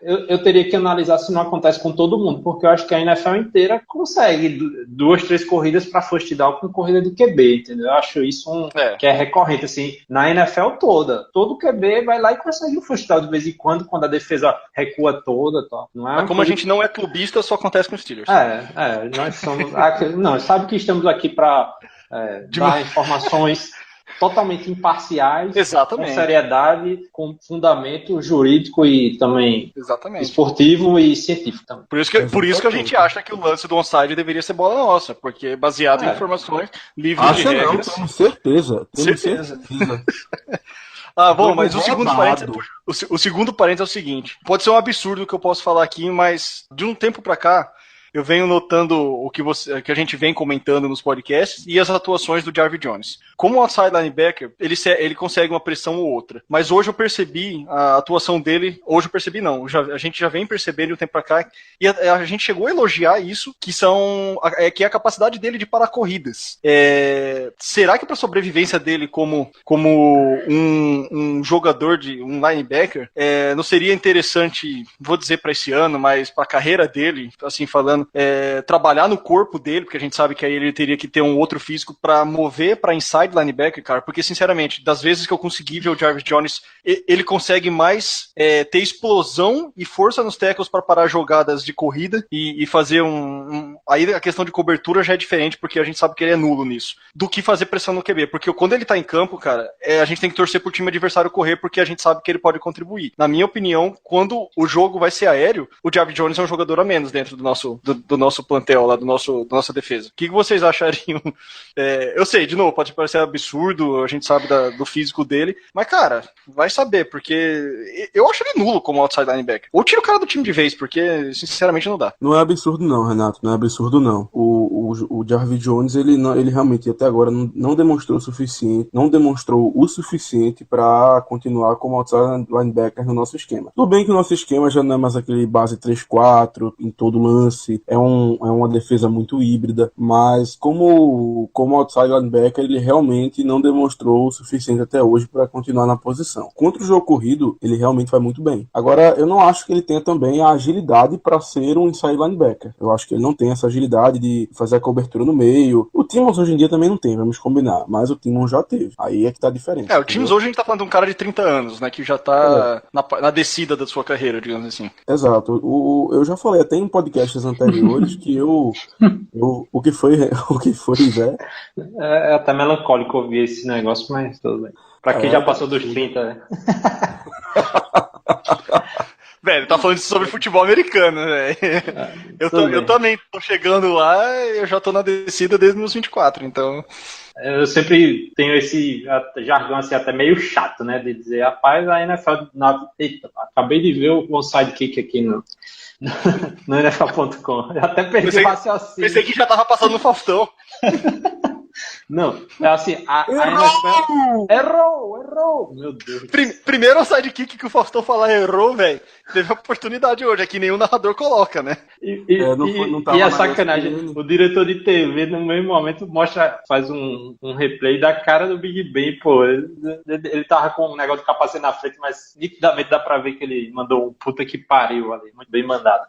Eu teria que analisar se não acontece com todo mundo, porque eu acho que a NFL inteira consegue 2, 3 corridas pra first down com corrida de QB, entendeu? Eu acho isso que é recorrente, assim, na NFL toda. Todo QB vai lá e consegue um first down de vez em quando a defesa recua toda, tá? Não é mas como a gente não é clubista, só acontece com os Steelers. Nós somos... não, sabe que estamos aqui pra dar informações totalmente imparciais, exatamente, com seriedade, com fundamento jurídico e também esportivo e científico também. Por isso que a gente acha que o lance do onside deveria ser bola nossa, porque é baseado em informações livres de regras. Com certeza. Bom, mas o segundo parênteses é o seguinte. Pode ser um absurdo que eu posso falar aqui, mas de um tempo pra cá, eu venho notando o que a gente vem comentando nos podcasts e as atuações do Jarvis Jones. Como outside linebacker, ele consegue uma pressão ou outra. Mas hoje eu percebi a atuação dele, a gente já vem percebendo de um tempo pra cá, e a gente chegou a elogiar isso, que é a capacidade dele de parar corridas. Será que para a sobrevivência dele como um jogador um linebacker, não seria interessante, vou dizer para esse ano, mas para a carreira dele, assim falando, trabalhar no corpo dele, porque a gente sabe que aí ele teria que ter um outro físico para mover para inside linebacker, cara, porque sinceramente, das vezes que eu consegui ver o Jarvis Jones, ele consegue mais ter explosão e força nos tackles para parar jogadas de corrida e fazer aí a questão de cobertura já é diferente, porque a gente sabe que ele é nulo nisso, do que fazer pressão no QB, porque quando ele tá em campo, cara, a gente tem que torcer pro time adversário correr, porque a gente sabe que ele pode contribuir. Na minha opinião, quando o jogo vai ser aéreo, o Jarvis Jones é um jogador a menos dentro do nosso plantel lá, da nossa defesa. O que vocês achariam? Eu sei, de novo, pode parecer absurdo, a gente sabe do físico dele, mas, cara, vai saber, porque eu acho ele nulo como outside linebacker. Ou tira o cara do time de vez, porque, sinceramente, não dá. Não é absurdo não, Renato, não é absurdo não. O Jarvis Jones, ele realmente, até agora, não demonstrou o suficiente para continuar como outside linebacker no nosso esquema. Tudo bem que o nosso esquema já não é mais aquele base 3-4 em todo lance, é uma defesa muito híbrida, mas como outside linebacker, ele realmente não demonstrou o suficiente até hoje para continuar na posição. Contra o jogo corrido, ele realmente vai muito bem. Agora, eu não acho que ele tenha também a agilidade para ser um inside linebacker. Eu acho que ele não tem essa agilidade de fazer a cobertura no meio. O Timmons hoje em dia também não tem, vamos combinar, mas o Timmons já teve. Aí é que tá diferente. O Timmons hoje a gente tá falando de um cara de 30 anos, né, que já tá na descida da sua carreira, digamos assim. Exato. Eu já falei até em podcasts anteriores que o que foi, Zé? É até melancólico ouvir esse negócio, mas tudo bem. Pra quem já passou dos 30, né? tá falando sobre futebol americano, velho. Eu também tô chegando lá, eu já tô na descida desde meus 24, então... Eu sempre tenho esse jargão assim, até meio chato, né? De dizer, rapaz, a NFL... Eita, acabei de ver o onside kick aqui no NFL.com. Eu até perdi o raciocínio. Pensei que já tava passando no Faustão. Não, é assim, a NFL... Errou! Meu Deus. Primeiro sidekick que o Faustão falar errou, velho. Teve oportunidade hoje, é que nenhum narrador coloca, né? E a sacanagem, o diretor de TV no mesmo momento faz um replay da cara do Big Ben, pô. Ele tava com um negócio de capacete na frente, mas nitidamente dá pra ver que ele mandou um puta que pariu ali, muito bem mandado.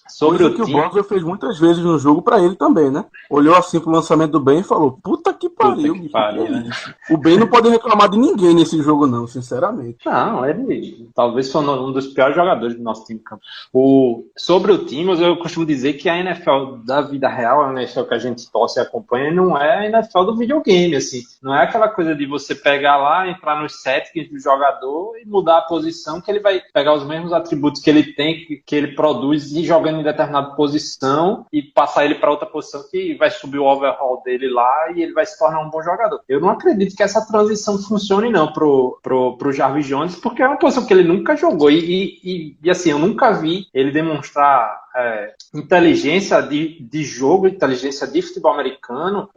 Sobre o que o Boswell fez muitas vezes no jogo pra ele também, né? Olhou assim pro lançamento do Ben e falou, puta que pariu, bicho. Né? O Ben não pode reclamar de ninguém nesse jogo não, sinceramente. Não, ele talvez foi um dos piores jogadores do nosso time. Sobre o Timmons, eu costumo dizer que a NFL da vida real, a NFL que a gente torce e acompanha, não é a NFL do videogame, assim. Não é aquela coisa de você pegar lá, entrar nos settings do jogador e mudar a posição, que ele vai pegar os mesmos atributos que ele tem, que ele produz, e jogando em determinada posição e passar ele para outra posição que vai subir o overhaul dele lá e ele vai se tornar um bom jogador. Eu não acredito que essa transição funcione não pro Jarvis Jones, porque é uma posição que ele nunca jogou e assim, eu nunca vi ele demonstrar inteligência de jogo, inteligência de futebol americano,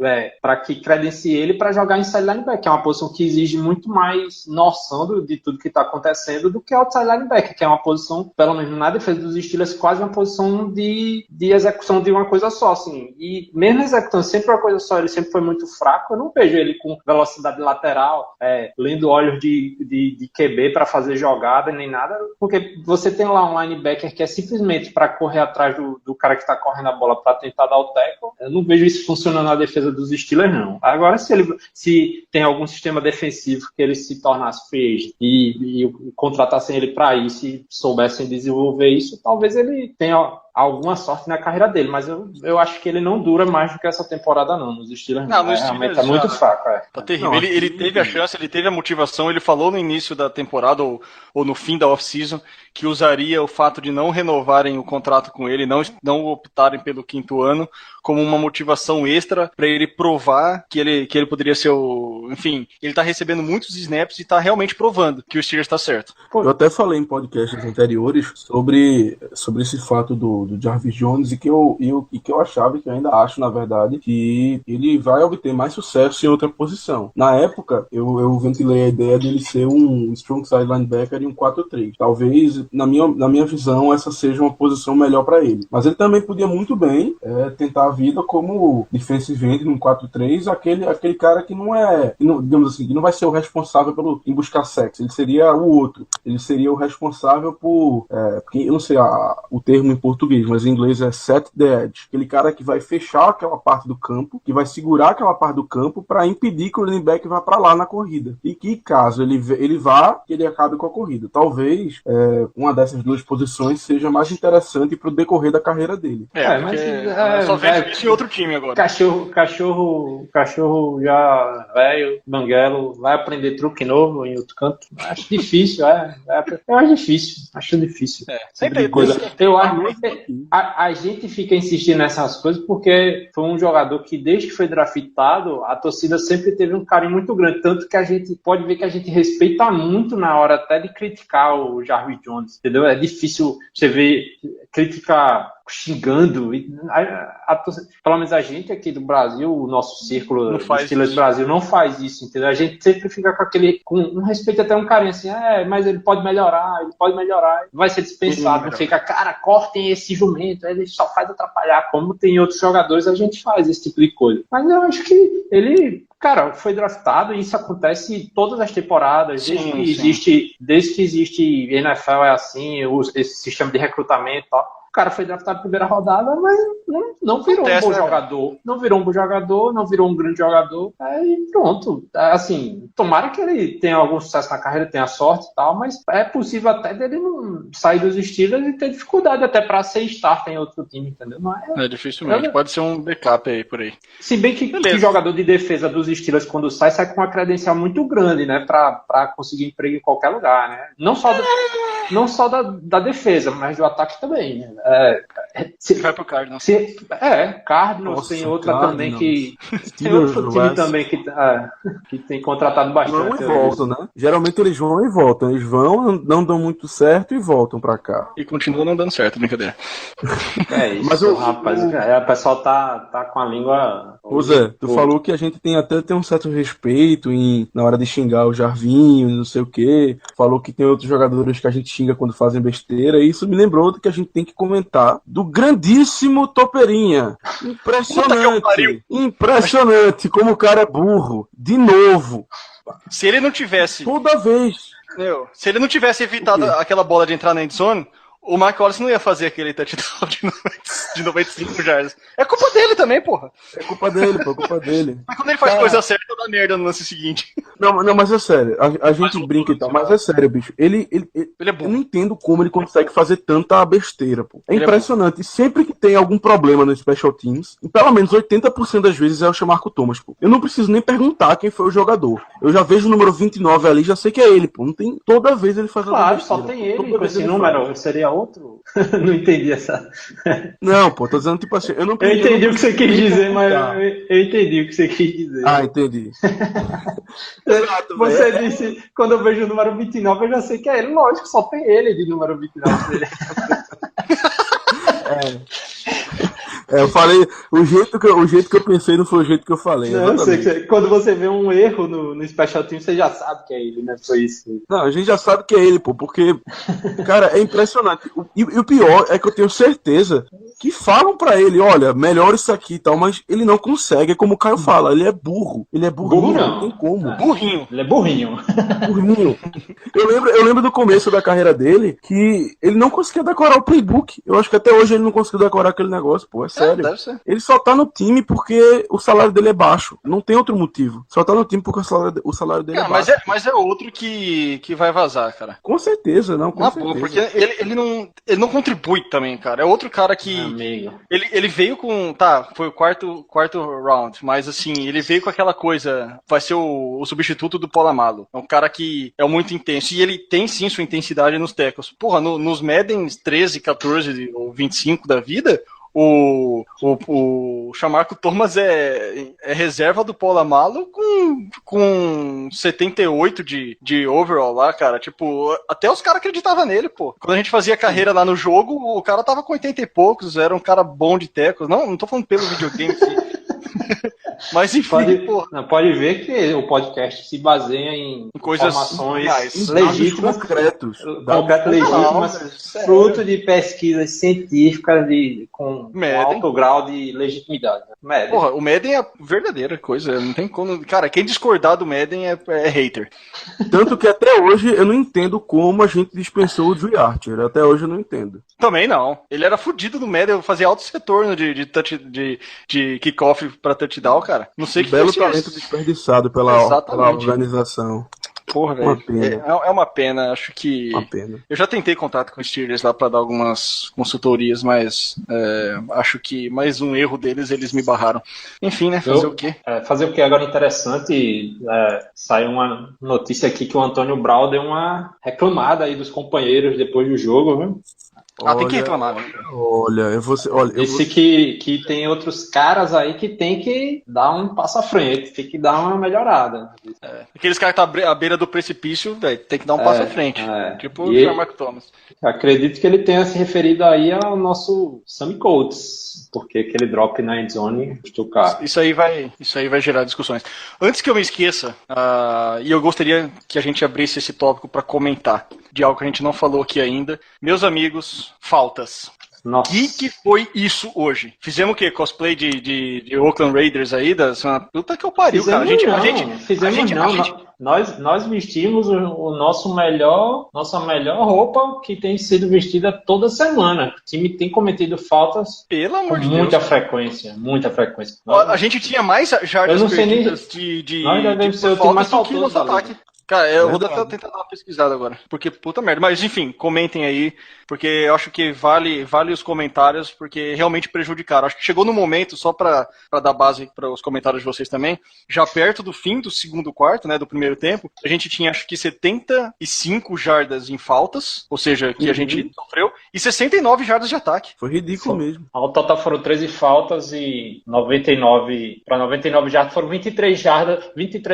para que credencie ele para jogar inside linebacker, que é uma posição que exige muito mais noção de tudo que está acontecendo do que outside linebacker, que é uma posição, pelo menos na defesa dos Steelers, quase uma posição de execução de uma coisa só, assim. E mesmo executando sempre uma coisa só, ele sempre foi muito fraco. Eu não vejo ele com velocidade lateral, lendo olhos de QB para fazer jogada nem nada, porque você tem lá um linebacker que é simplesmente para correr atrás do cara que está correndo a bola para tentar dar o tackle. Eu não vejo isso funcionando na defesa dos Steelers, não. Agora, se tem algum sistema defensivo que ele se tornasse free agent e contratassem ele para isso e soubessem desenvolver isso, talvez ele tenha alguma sorte na carreira dele, mas eu acho que ele não dura mais do que essa temporada não, nos Steelers não. Realmente é muito fraco. Tá terrível. Não, ele teve a chance, ele teve a motivação, ele falou no início da temporada ou no fim da off-season que usaria o fato de não renovarem o contrato com ele, não optarem pelo 5º ano como uma motivação extra para ele provar que ele poderia ser enfim, ele tá recebendo muitos snaps e tá realmente provando que o Steelers tá certo. Eu até falei em podcasts anteriores sobre esse fato do Jarvis Jones e que eu achava, que eu ainda acho, na verdade, que ele vai obter mais sucesso em outra posição. Na época, eu ventilei a ideia dele ser um strong side linebacker e um 4-3. Talvez, na minha visão, essa seja uma posição melhor para ele. Mas ele também podia muito bem tentar a vida como defensive end num 4-3, aquele cara que digamos assim, que não vai ser o responsável em buscar sacks. Ele seria o outro. Ele seria o responsável porque eu não sei o termo em português, mas em inglês é set the edge. Aquele cara que vai fechar aquela parte do campo, que vai segurar aquela parte do campo para impedir que o running back vá para lá na corrida. E que caso ele vá, que ele acabe com a corrida. Talvez uma dessas duas posições seja mais interessante para o decorrer da carreira dele. Mas só vejo isso em outro time agora. Cachorro já velho, banguelo, vai aprender truque novo em outro canto. Acho difícil, eu acho difícil. Sempre coisa. Eu acho a gente fica insistindo nessas coisas porque foi um jogador que desde que foi draftado, a torcida sempre teve um carinho muito grande, tanto que a gente pode ver que a gente respeita muito na hora até de criticar o Jarvis Jones, entendeu? É difícil você ver crítica xingando, pelo menos a gente aqui do Brasil, o nosso círculo Steelers Brasil não faz isso, entendeu? A gente sempre fica com um respeito, até um carinho assim, mas ele pode melhorar, vai ser dispensado, não fica, cara, cortem esse jumento, ele só faz atrapalhar, como tem outros jogadores, a gente faz esse tipo de coisa. Mas eu acho que ele, cara, foi draftado e isso acontece todas as temporadas, desde que existe NFL é assim, esse sistema de recrutamento e tal. cara foi draftado na primeira rodada, mas não virou um bom jogador. Não virou um bom jogador, não virou um grande jogador. Aí pronto. Assim, tomara que ele tenha algum sucesso na carreira, tenha sorte e tal, mas é possível até dele não sair dos Steelers e ter dificuldade até pra ser starter em outro time, entendeu? É dificilmente. Pode ser um backup aí por aí. Se bem que jogador de defesa dos Steelers, quando sai com uma credencial muito grande, né? Pra conseguir emprego em qualquer lugar, né? Não só da defesa, mas do ataque também. Né? Vai pro Cardinals. Cardinals. Nossa, tem outra Cardinals. Também que... Tem outro time também que tem contratado bastante. Vão e voltam, né? Geralmente eles vão e voltam. Eles vão, não dão muito certo e voltam pra cá. E continua não dando certo, brincadeira. É isso, mas rapaz. O pessoal tá com a língua... Ô Zé, tu falou que a gente tem um certo respeito na hora de xingar o Jarvinho, não sei o quê. Falou que tem outros jogadores que a gente xinga quando fazem besteira. E isso me lembrou do que a gente tem que comentar do grandíssimo Toperinha. Impressionante. Impressionante como o cara é burro. De novo. Se ele não tivesse... Toda vez. Se ele não tivesse evitado aquela bola de entrar na endzone, o Mark Wallace não ia fazer aquele touchdown de 95 jardas. É culpa dele também, porra. É culpa dele, pô, é culpa dele. Mas quando ele faz coisa certa, dá merda no lance seguinte. Não, mas é sério. A gente brinca e tal, mas é sério, bicho. Ele é bom. Eu não entendo como ele consegue fazer tanta besteira, pô. É impressionante. E sempre que tem algum problema no Special Teams, pelo menos 80% das vezes é o Chamarco Thomas, pô. Eu não preciso nem perguntar quem foi o jogador. Eu já vejo o número 29 ali, já sei que é ele, pô. Não tem... Toda vez ele faz alguma besteira. Claro, só tem ele com esse número. Seria outro? Não entendi essa. Não, pô, tô dizendo tipo assim. Eu entendi o que você quis dizer, mas eu entendi o que você quis dizer. Ah, entendi. Você disse, quando eu vejo o número 29, eu já sei que é ele. Lógico, só tem ele de número 29 dele. Eu falei, o jeito que eu pensei não foi o jeito que eu falei. Não, quando você vê um erro no Special Team, você já sabe que é ele, né? Foi isso. Não, a gente já sabe que é ele, pô, porque, cara, é impressionante. E o pior é que eu tenho certeza que falam pra ele, olha, melhora isso aqui e tal, mas ele não consegue, é como o Caio fala, ele é burro. Ele é burrinho, não tem como. Burrinho. Ele é burrinho. Burrinho. Eu lembro do começo da carreira dele que ele não conseguia decorar o playbook. Eu acho que até hoje ele não conseguiu decorar aquele negócio, pô, é sério. Ele só tá no time porque o salário dele é baixo. Não tem outro motivo. Só tá no time porque o salário dele é baixo. Mas é outro que vai vazar, cara. Com certeza, não. Com certeza. Boa, porque ele não contribui também, cara. É outro cara que... Ele veio com... Tá, foi o quarto round, mas assim, ele veio com aquela coisa... Vai ser o substituto do Polamalu. É um cara que é muito intenso. E ele tem sim sua intensidade nos tackles. Porra, nos Madden 13, 14 ou 25 da vida... O Chamarco Thomas é reserva do Polamalu com 78 de overall lá, cara. Tipo, até os caras acreditavam nele, pô. Quando a gente fazia carreira lá no jogo, o cara tava com 80 e poucos, era um cara bom de tackles. Não tô falando pelo videogame, mas enfim, pode ver que o podcast se baseia em coisas informações legítimas, legítimas, fruto de pesquisas científicas com alto grau de legitimidade. Madden. Porra, o Madden é a verdadeira coisa, não tem como... Cara, quem discordar do Madden é hater. Tanto que até hoje eu não entendo como a gente dispensou o Dre Archer, até hoje eu não entendo. Também não. Ele era fudido no Madden, fazia altos retornos de kickoff pra touchdown, cara. Não sei o que belo talento desperdiçado pela organização. Porra, velho. É uma pena, acho que... Uma pena. Eu já tentei contato com os Steelers lá pra dar algumas consultorias, mas acho que mais um erro deles, eles me barraram. Enfim, né? Fazer o quê? Fazer o quê? Agora interessante, saiu uma notícia aqui que o Antônio Brown deu uma reclamada aí dos companheiros depois do jogo, viu? Tem que reclamar. Disse que tem outros caras aí que tem que dar um passo à frente, tem que dar uma melhorada. Aqueles caras que estão à beira do precipício, velho, tem que dar um passo à frente. Tipo o Chamarco Thomas. Acredito que ele tenha se referido aí ao nosso Sammy Coates, porque aquele drop na endzone custou caro. Isso aí vai gerar discussões. Antes que eu me esqueça, e eu gostaria que a gente abrisse esse tópico para comentar de algo que a gente não falou aqui ainda. Meus amigos, faltas. Nossa. Que foi isso hoje? Fizemos o quê? Cosplay de Oakland Raiders aí? Puta que eu pariu, cara. Nós vestimos nossa melhor roupa que tem sido vestida toda semana. O time tem cometido faltas Pelo amor de muita Deus. frequência, muita frequência. A gente tinha mais jardas perdidas Nós devemos ser o time mais faltas do que faltoso nosso da ataque. Cara, eu vou tentar dar uma pesquisada agora. Porque, puta merda. Mas, enfim, comentem aí. Porque eu acho que vale os comentários. Porque realmente prejudicaram. Acho que chegou no momento, só pra dar base para os comentários de vocês também. Já perto do fim do segundo quarto, né? Do primeiro tempo. A gente tinha, acho que 75 jardas em faltas. Ou seja, que a gente sofreu. E 69 jardas de ataque. Foi ridículo mesmo. Ao total foram 13 faltas e 99 jardas. Foram 23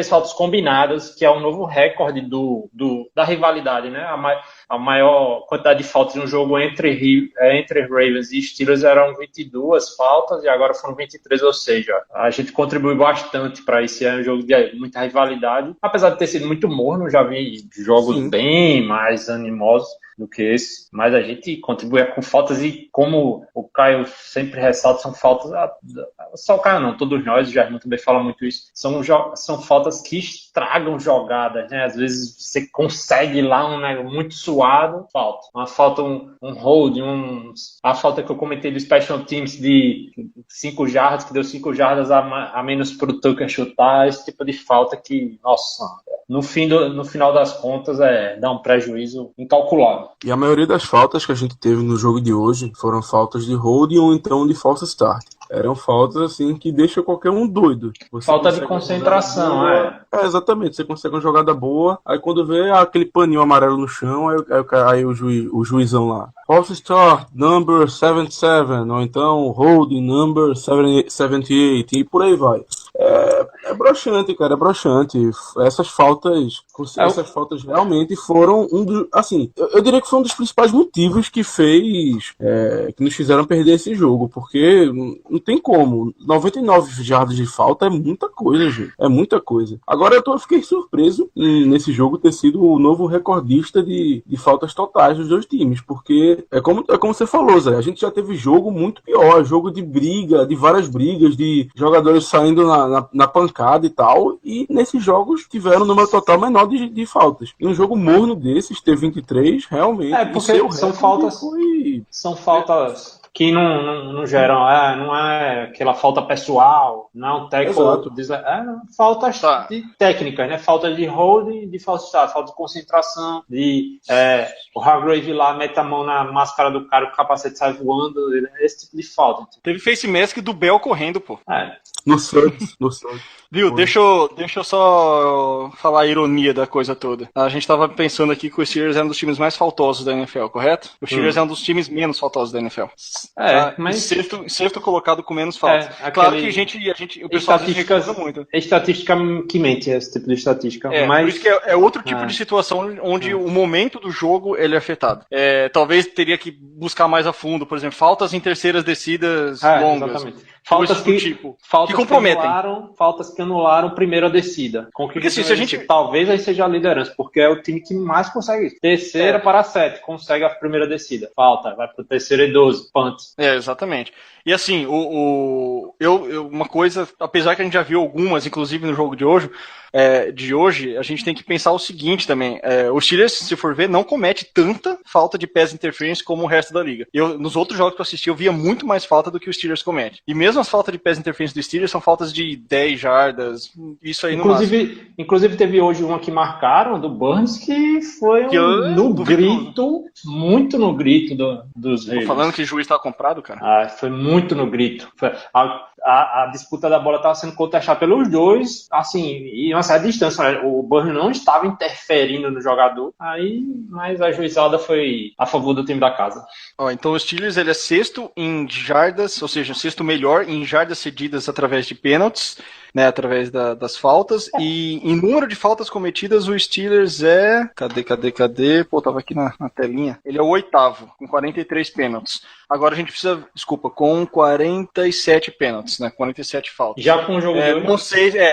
faltas combinadas, que é um novo recorde da rivalidade, né? A maior quantidade de faltas em um jogo entre Ravens e Steelers eram 22 faltas e agora foram 23, ou seja, a gente contribuiu bastante para esse ano, um jogo de muita rivalidade. Apesar de ter sido muito morno, já vi jogos bem mais animosos do que esse, mas a gente contribui com faltas e, como o Caio sempre ressalta, são faltas, só o Caio não, todos nós, o Jair também fala muito isso, são faltas que estragam jogadas, né? Às vezes você consegue lá muito suado, uma falta, um hold, a falta que eu comentei do Special Teams de 5 jardas, que deu 5 jardas a menos pro Tucker chutar, esse tipo de falta que, nossa, no final das contas dá um prejuízo incalculável. E a maioria das faltas que a gente teve no jogo de hoje foram faltas de holding ou então de false start. Eram faltas assim que deixam qualquer um doido. Falta de concentração, exatamente. Você consegue uma jogada boa, aí quando vê aquele paninho amarelo no chão, aí o juizão lá. False start, number 77, ou então holding, number 78, e por aí vai. É broxante, cara, é broxante. Essas faltas realmente foram eu diria que foi um dos principais motivos que nos fizeram perder esse jogo, porque não tem como. 99 jardas de falta é muita coisa, gente. É muita coisa. Agora eu fiquei surpreso nesse jogo ter sido o novo recordista de faltas totais dos dois times, porque é como você falou, Zé, a gente já teve jogo muito pior, jogo de briga, de várias brigas, de jogadores saindo na pancada e tal, e nesses jogos tiveram um número total menor de faltas. E um jogo morno desses, ter 23, realmente... porque são faltas que não geram, não é aquela falta pessoal, não é um tackle, faltas de técnicas, né? Falta de holding, de false start, falta de concentração, o Hargrave lá mete a mão na máscara do cara, o capacete sai voando, esse tipo de falta. Teve face mask do Bell correndo, pô. No Suns. Viu, deixa eu só falar a ironia da coisa toda. A gente tava pensando aqui que o Steelers é um dos times mais faltosos da NFL, correto? O Steelers é um dos times menos faltosos da NFL. Mas... Sexto colocado com menos faltas. Claro que o pessoal reclama muito. É estatística que mente, esse tipo de estatística. Mas... Por isso que é outro tipo de situação onde o momento do jogo ele é afetado. Talvez teria que buscar mais a fundo, por exemplo, faltas em terceiras descidas longas. Exatamente. Faltas que comprometem. Faltas que anularam primeira descida. Porque assim, se a gente... Talvez aí seja a liderança, porque é o time que mais consegue isso. Terceira para 7, consegue a primeira descida. Falta, vai pro terceira e 12, punt. Exatamente. E assim, uma coisa, apesar que a gente já viu algumas, inclusive no jogo de hoje, a gente tem que pensar o seguinte também. O Steelers, se for ver, não comete tanta falta de pass interference como o resto da liga. Nos outros jogos que eu assisti, eu via muito mais falta do que o Steelers comete. E mesmo as faltas de pass interference do Steelers são faltas de 10 jardas, isso aí no máximo. Inclusive teve hoje uma que marcaram, do Burns, que foi muito no grito dos Ravens. Tô falando que o juiz tava comprado, cara? Foi muito no grito. A disputa da bola estava sendo contestada pelos dois, assim, e uma certa distância. Né? O Burns não estava interferindo no jogador, mas a juizada foi a favor do time da casa. Então o Steelers ele é sexto em jardas, ou seja, sexto melhor em jardas cedidas através de pênaltis. né, através das faltas. E em número de faltas cometidas, o Steelers é... Cadê? Pô, tava aqui na telinha. Ele é o 8º, com 43 pênaltis. Agora a gente precisa, com 47 pênaltis, né? 47 faltas. Já com o jogo de hoje?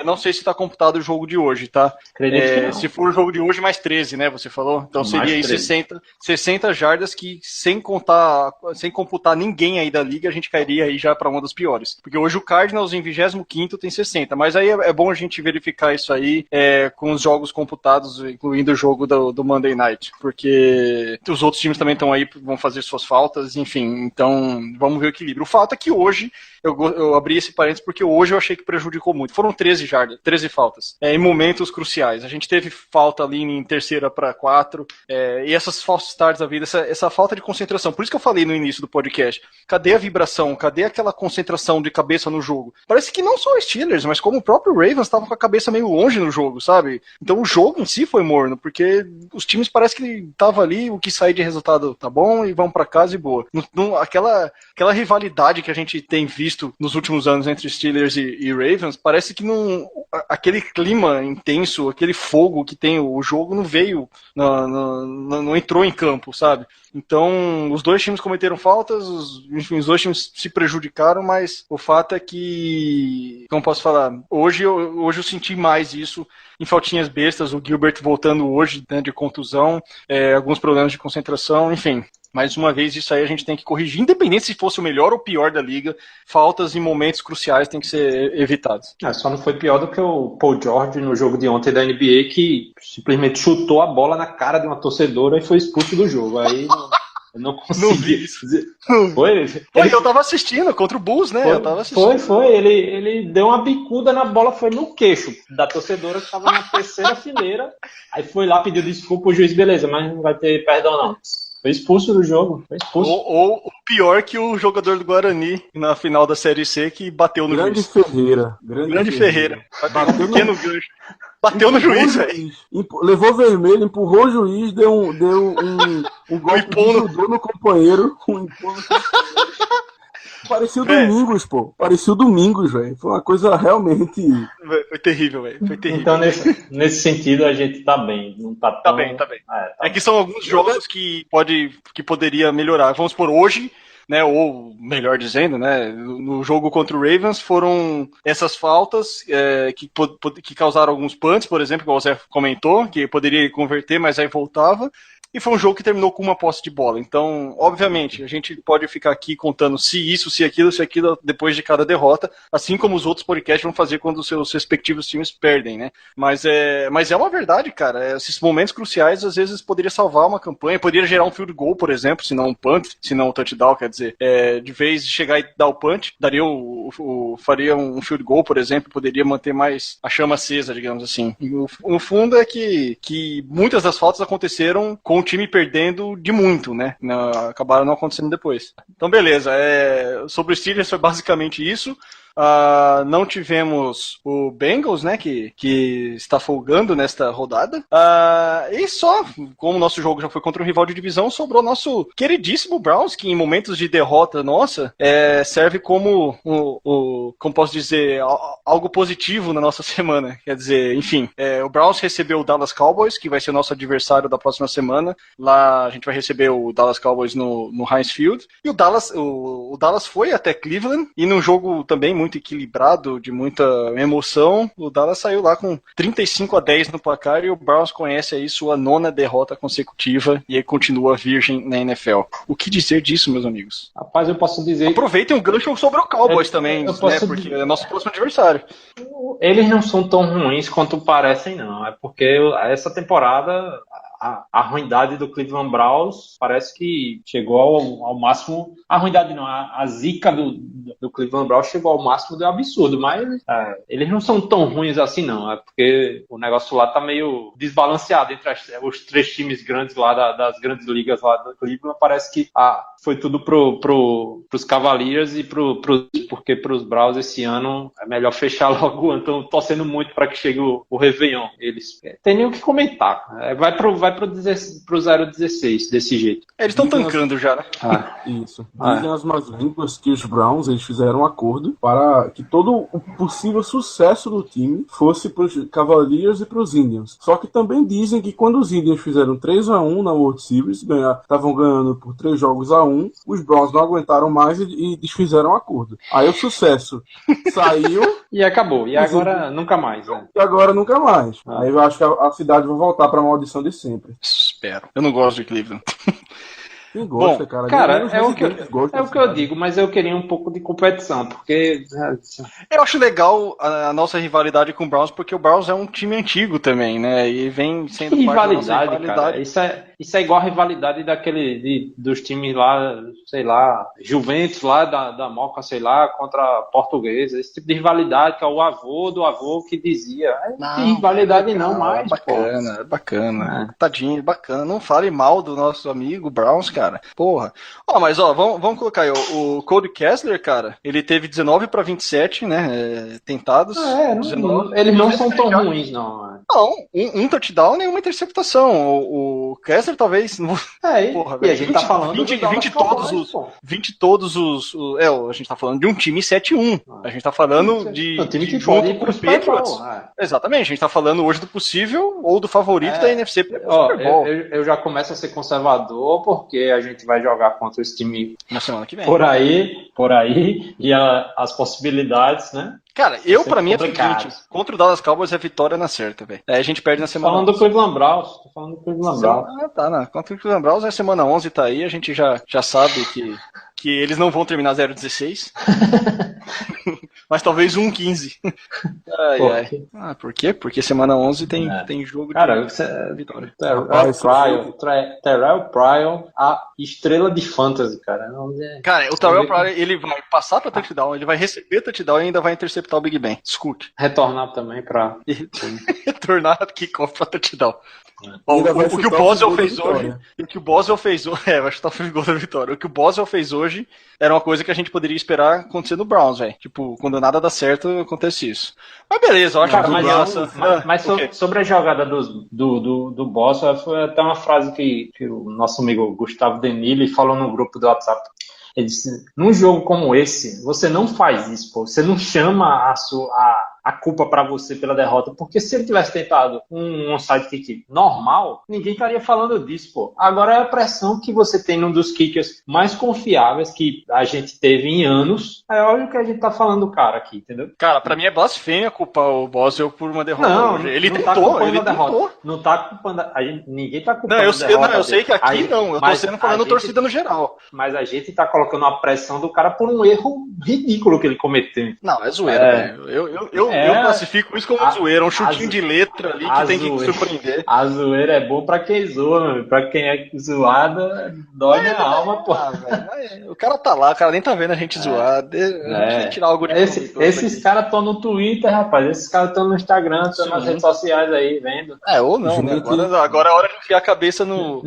Não sei se está computado o jogo de hoje, tá? Acredito que não. Se for o jogo de hoje, mais 13, né? Você falou? Então seria aí 60 jardas que, sem computar ninguém aí da liga, a gente cairia aí já para uma das piores. Porque hoje o Cardinals em 25º tem 60. Mas aí é bom a gente verificar isso aí com os jogos computados, incluindo o jogo do Monday Night. Porque os outros times também estão aí, vão fazer suas faltas, enfim. Então, vamos ver o equilíbrio. O fato é que hoje, eu abri esse parênteses porque hoje eu achei que prejudicou muito. Foram 13 faltas, em momentos cruciais. A gente teve falta ali em 3ª para 4, e essas false starts da vida, essa falta de concentração. Por isso que eu falei no início do podcast. Cadê a vibração? Cadê aquela concentração de cabeça no jogo? Parece que não só os Steelers, mas como o próprio Ravens estavam com a cabeça meio longe no jogo, sabe? Então o jogo em si foi morno, porque os times parece que estavam ali, o que sair de resultado tá bom e vão para casa e boa. Aquela rivalidade que a gente tem visto nos últimos anos entre Steelers e Ravens, parece que aquele clima intenso, aquele fogo que tem o jogo não veio, não entrou em campo, sabe? Então, os dois times cometeram faltas, os dois times se prejudicaram, mas o fato é que, como posso falar, hoje eu senti mais isso em faltinhas bestas, o Gilbert voltando hoje, né, de contusão, alguns problemas de concentração, enfim. Mais uma vez, isso aí a gente tem que corrigir, independente se fosse o melhor ou o pior da liga, faltas em momentos cruciais têm que ser evitadas. Só não foi pior do que o Paul George no jogo de ontem da NBA, que simplesmente chutou a bola na cara de uma torcedora e foi expulso do jogo. Aí eu não consegui. Foi? Eu tava assistindo contra o Bulls, né? Eu tava assistindo. Foi. Ele deu uma bicuda na bola, foi no queixo da torcedora que tava na 3ª fileira. Aí foi lá, pediu desculpa, o juiz, beleza, mas não vai ter perdão não. Foi expulso do jogo. Foi expulso. Ou pior que o jogador do Guarani na final da Série C que bateu no juiz. Grande Ferreira. Bateu no juiz, velho. Levou vermelho, empurrou o juiz, deu um golpe de judô no companheiro. Parecia o Domingos, pô. Parecia o Domingos, velho. Foi uma coisa realmente... Foi terrível, velho. Foi terrível. Então, nesse sentido, a gente tá bem. Não tá tão... Tá bem. Que são alguns jogos que poderia melhorar. Vamos por hoje, né? Ou, melhor dizendo, né? No jogo contra o Ravens, foram essas faltas que causaram alguns punts, por exemplo, que você comentou, que poderia converter, mas aí voltava. E foi um jogo que terminou com uma posse de bola. Então, obviamente, a gente pode ficar aqui contando se aquilo, depois de cada derrota, assim como os outros podcasts vão fazer quando os seus respectivos times perdem, né? Mas é uma verdade, cara. Esses momentos cruciais, às vezes, poderia salvar uma campanha, poderia gerar um field goal, por exemplo, se não um punt, se não um touchdown, quer dizer, de vez de chegar e dar o punch, faria um field goal, por exemplo, poderia manter mais a chama acesa, digamos assim. E no fundo é que muitas das faltas aconteceram com o time perdendo de muito, né? Acabaram não acontecendo depois. Então, beleza. Sobre o Steelers foi basicamente isso. Não tivemos o Bengals, né, que está folgando nesta rodada. E só, como o nosso jogo já foi contra um rival de divisão, sobrou nosso queridíssimo Browns, que em momentos de derrota nossa, serve como como posso dizer, algo positivo na nossa semana. Quer dizer, enfim, o Browns recebeu o Dallas Cowboys, que vai ser o nosso adversário da próxima semana. Lá a gente vai receber o Dallas Cowboys no Heinz Field. E o Dallas foi até Cleveland, e num jogo também muito equilibrado, de muita emoção, o Dallas saiu lá com 35-10 no placar e o Browns conhece aí sua 9ª derrota consecutiva e aí continua virgem na NFL. O que dizer disso, meus amigos? Rapaz, eu posso dizer... Aproveitem o gancho sobre o Cowboys também, né, porque é nosso próximo adversário. Eles não são tão ruins quanto parecem, não. É porque essa temporada... A ruindade do Cleveland Browns parece que chegou ao máximo. A ruindade não, a zica do Cleveland Browns chegou ao máximo do absurdo, mas eles não são tão ruins assim, não. É porque o negócio lá tá meio desbalanceado entre os 3 times grandes lá das grandes ligas lá do Cleveland. Parece que foi tudo pros Cavaliers e porque pros Browns esse ano é melhor fechar logo. Então, torcendo muito para que chegue o Réveillon. Eles tem nem o que comentar. Vai vai pro 0-16 desse jeito. Eles estão tancando já, né? Isso. Dizem as más línguas que os Browns eles fizeram um acordo para que todo o possível sucesso do time fosse para os Cavaliers e para os Indians. Só que também dizem que quando os Indians fizeram 3-1 na World Series, estavam ganhando por 3-1, os Browns não aguentaram mais e desfizeram o acordo. Aí o sucesso saiu e acabou. E agora nunca mais. Né? E agora nunca mais. Aí eu acho que a cidade vai voltar para a maldição de sempre. Espero. Eu não gosto de Cleveland. Quem gosta, Bom, cara? É o que eu digo, mas eu queria um pouco de competição, porque... Eu acho legal a nossa rivalidade com o Browns, porque o Browns é um time antigo também, né? E vem sendo rivalidade, cara. Isso é igual a rivalidade dos times lá, sei lá, Juventus lá da Moca, sei lá, contra a Portuguesa. Esse tipo de rivalidade que é o avô do avô que dizia. Não tem rivalidade não mais, bacana, bacana. Tadinho, bacana. Não fale mal do nosso amigo Browns, cara. Porra. Mas vamos colocar aí. O Cody Kessler, cara, ele teve 19 para 27, né? Tentados. 19. Eles não são tão ruins, não. Não, um touchdown e uma interceptação. O Kessler talvez. Porra, e a gente tá falando 20 todos os. A gente tá falando de um time 7-1. A gente tá falando de. Um time que pode ir pro Patriots. Exatamente, a gente tá falando hoje do possível ou do favorito da NFC pro Super Bowl. Eu já começo a ser conservador porque a gente vai jogar contra esse time na semana que vem. Por aí, e as possibilidades, né? Cara, pra mim é o seguinte, contra o Dallas Cowboys é vitória na certa, velho. Aí a gente perde na semana 11. Tô falando do Cleveland Browns. Contra o Cleveland Browns é semana 11, tá aí, a gente já sabe que eles não vão terminar 0-16. Mas talvez 1-15. Por quê? Porque semana 11 tem jogo de vitória. Terrell Pryor, a estrela de fantasy, cara. Cara, o Terrell Pryor, ele vai passar pra touchdown, ele vai receber touchdown e ainda vai interceptar o Big Ben. Escute. Retornar também pra... Retornar kickoff pra touchdown. O que o Boswell fez hoje... O que o Boswell fez hoje... vai chutar o gol da vitória. O que o Boswell fez hoje era uma coisa que a gente poderia esperar acontecer no Browns, velho. Tipo, quando nada dá certo, acontece isso. Mas beleza, eu acho que sobre a jogada do Boswell, foi até uma frase que o nosso amigo Gustavo Denili falou no grupo do WhatsApp. Ele disse, num jogo como esse, você não faz isso, pô. Você não chama a culpa pra você pela derrota, porque se ele tivesse tentado um onside kick normal, ninguém estaria falando disso, pô. Agora é a pressão que você tem num dos kickers mais confiáveis que a gente teve em anos. Olha o que a gente tá falando do cara aqui, entendeu? Cara, pra mim é blasfêmia culpar o Boswell por uma derrota hoje. Ele não tentou, ele tentou. Não tá culpando ninguém tá culpando a derrota. Eu sei que aqui eu tô sendo falando torcida no geral. Mas a gente tá colocando a pressão do cara por um erro ridículo que ele cometeu. Não, é zoeira, velho. Eu classifico isso como zoeira, um chutinho de letra ali que tem que surpreender. A zoeira é boa pra quem zoa, meu. Pra quem é zoado, dói na alma, pô. O cara tá lá, o cara nem tá vendo a gente zoar. Tirar algo de esses caras estão no Twitter, rapaz. Esses caras estão no Instagram, estão nas redes sociais aí, vendo. Ou não, né? Agora é hora de enfiar a cabeça no...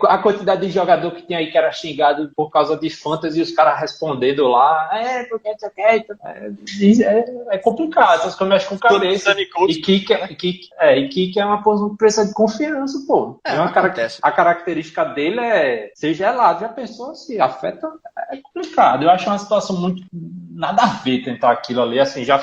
A quantidade de jogador que tem aí que era xingado por causa de fantasy e os caras respondendo lá, porque é complicado, essas coisas mexem com cabeça. E kick é uma coisa que precisa de confiança, pô. A característica dele é ser gelado. Já pensou se afeta? É complicado. Eu acho uma situação muito nada a ver tentar aquilo ali, assim, já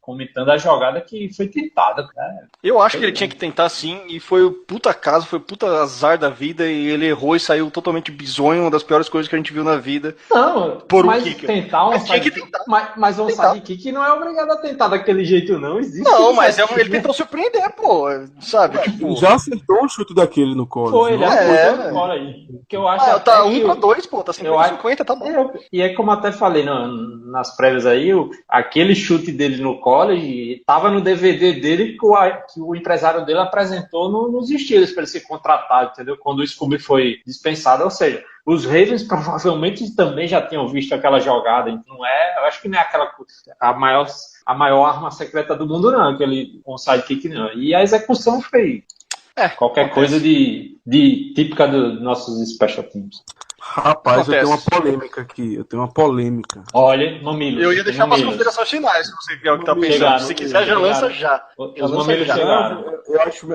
comentando a jogada que foi tentada. Né? Eu acho que ele tinha que tentar sim, e foi o puta caso, foi o puta azar da vida, e ele errou e saiu totalmente bizonho, uma das piores coisas que a gente viu na vida. Não, mas tentar um side kick. Mas um side kick não é obrigado a tentar daquele jeito, não. Existe. Não, mas ele tentou surpreender, pô. Sabe? Tipo... Já acertou um chute daquele no colo. Foi, ele acertou no colo aí. Que eu acho tá 1-2, pô. Tá 50-50, tá bom. E é como até falei nas prévias aí, aquele chute dele no college tava no DVD dele que o empresário dele apresentou nos Steelers para ele ser contratado, entendeu? Quando o Scooby foi dispensado, ou seja, os Ravens provavelmente também já tinham visto aquela jogada, então eu acho que não é aquela a maior arma secreta do mundo, não, aquele onside kick, não. E a execução foi qualquer coisa de típica dos nossos special teams. Rapaz, eu tenho uma Acontece. polêmica aqui. Eu tenho uma polêmica. Olha, mamilos. Eu ia deixar para as mamilos. considerações finais, se você quer o que tá pensando. Chegaram, Se quiser, já lança já. Os Já lança mamilos já. chegaram.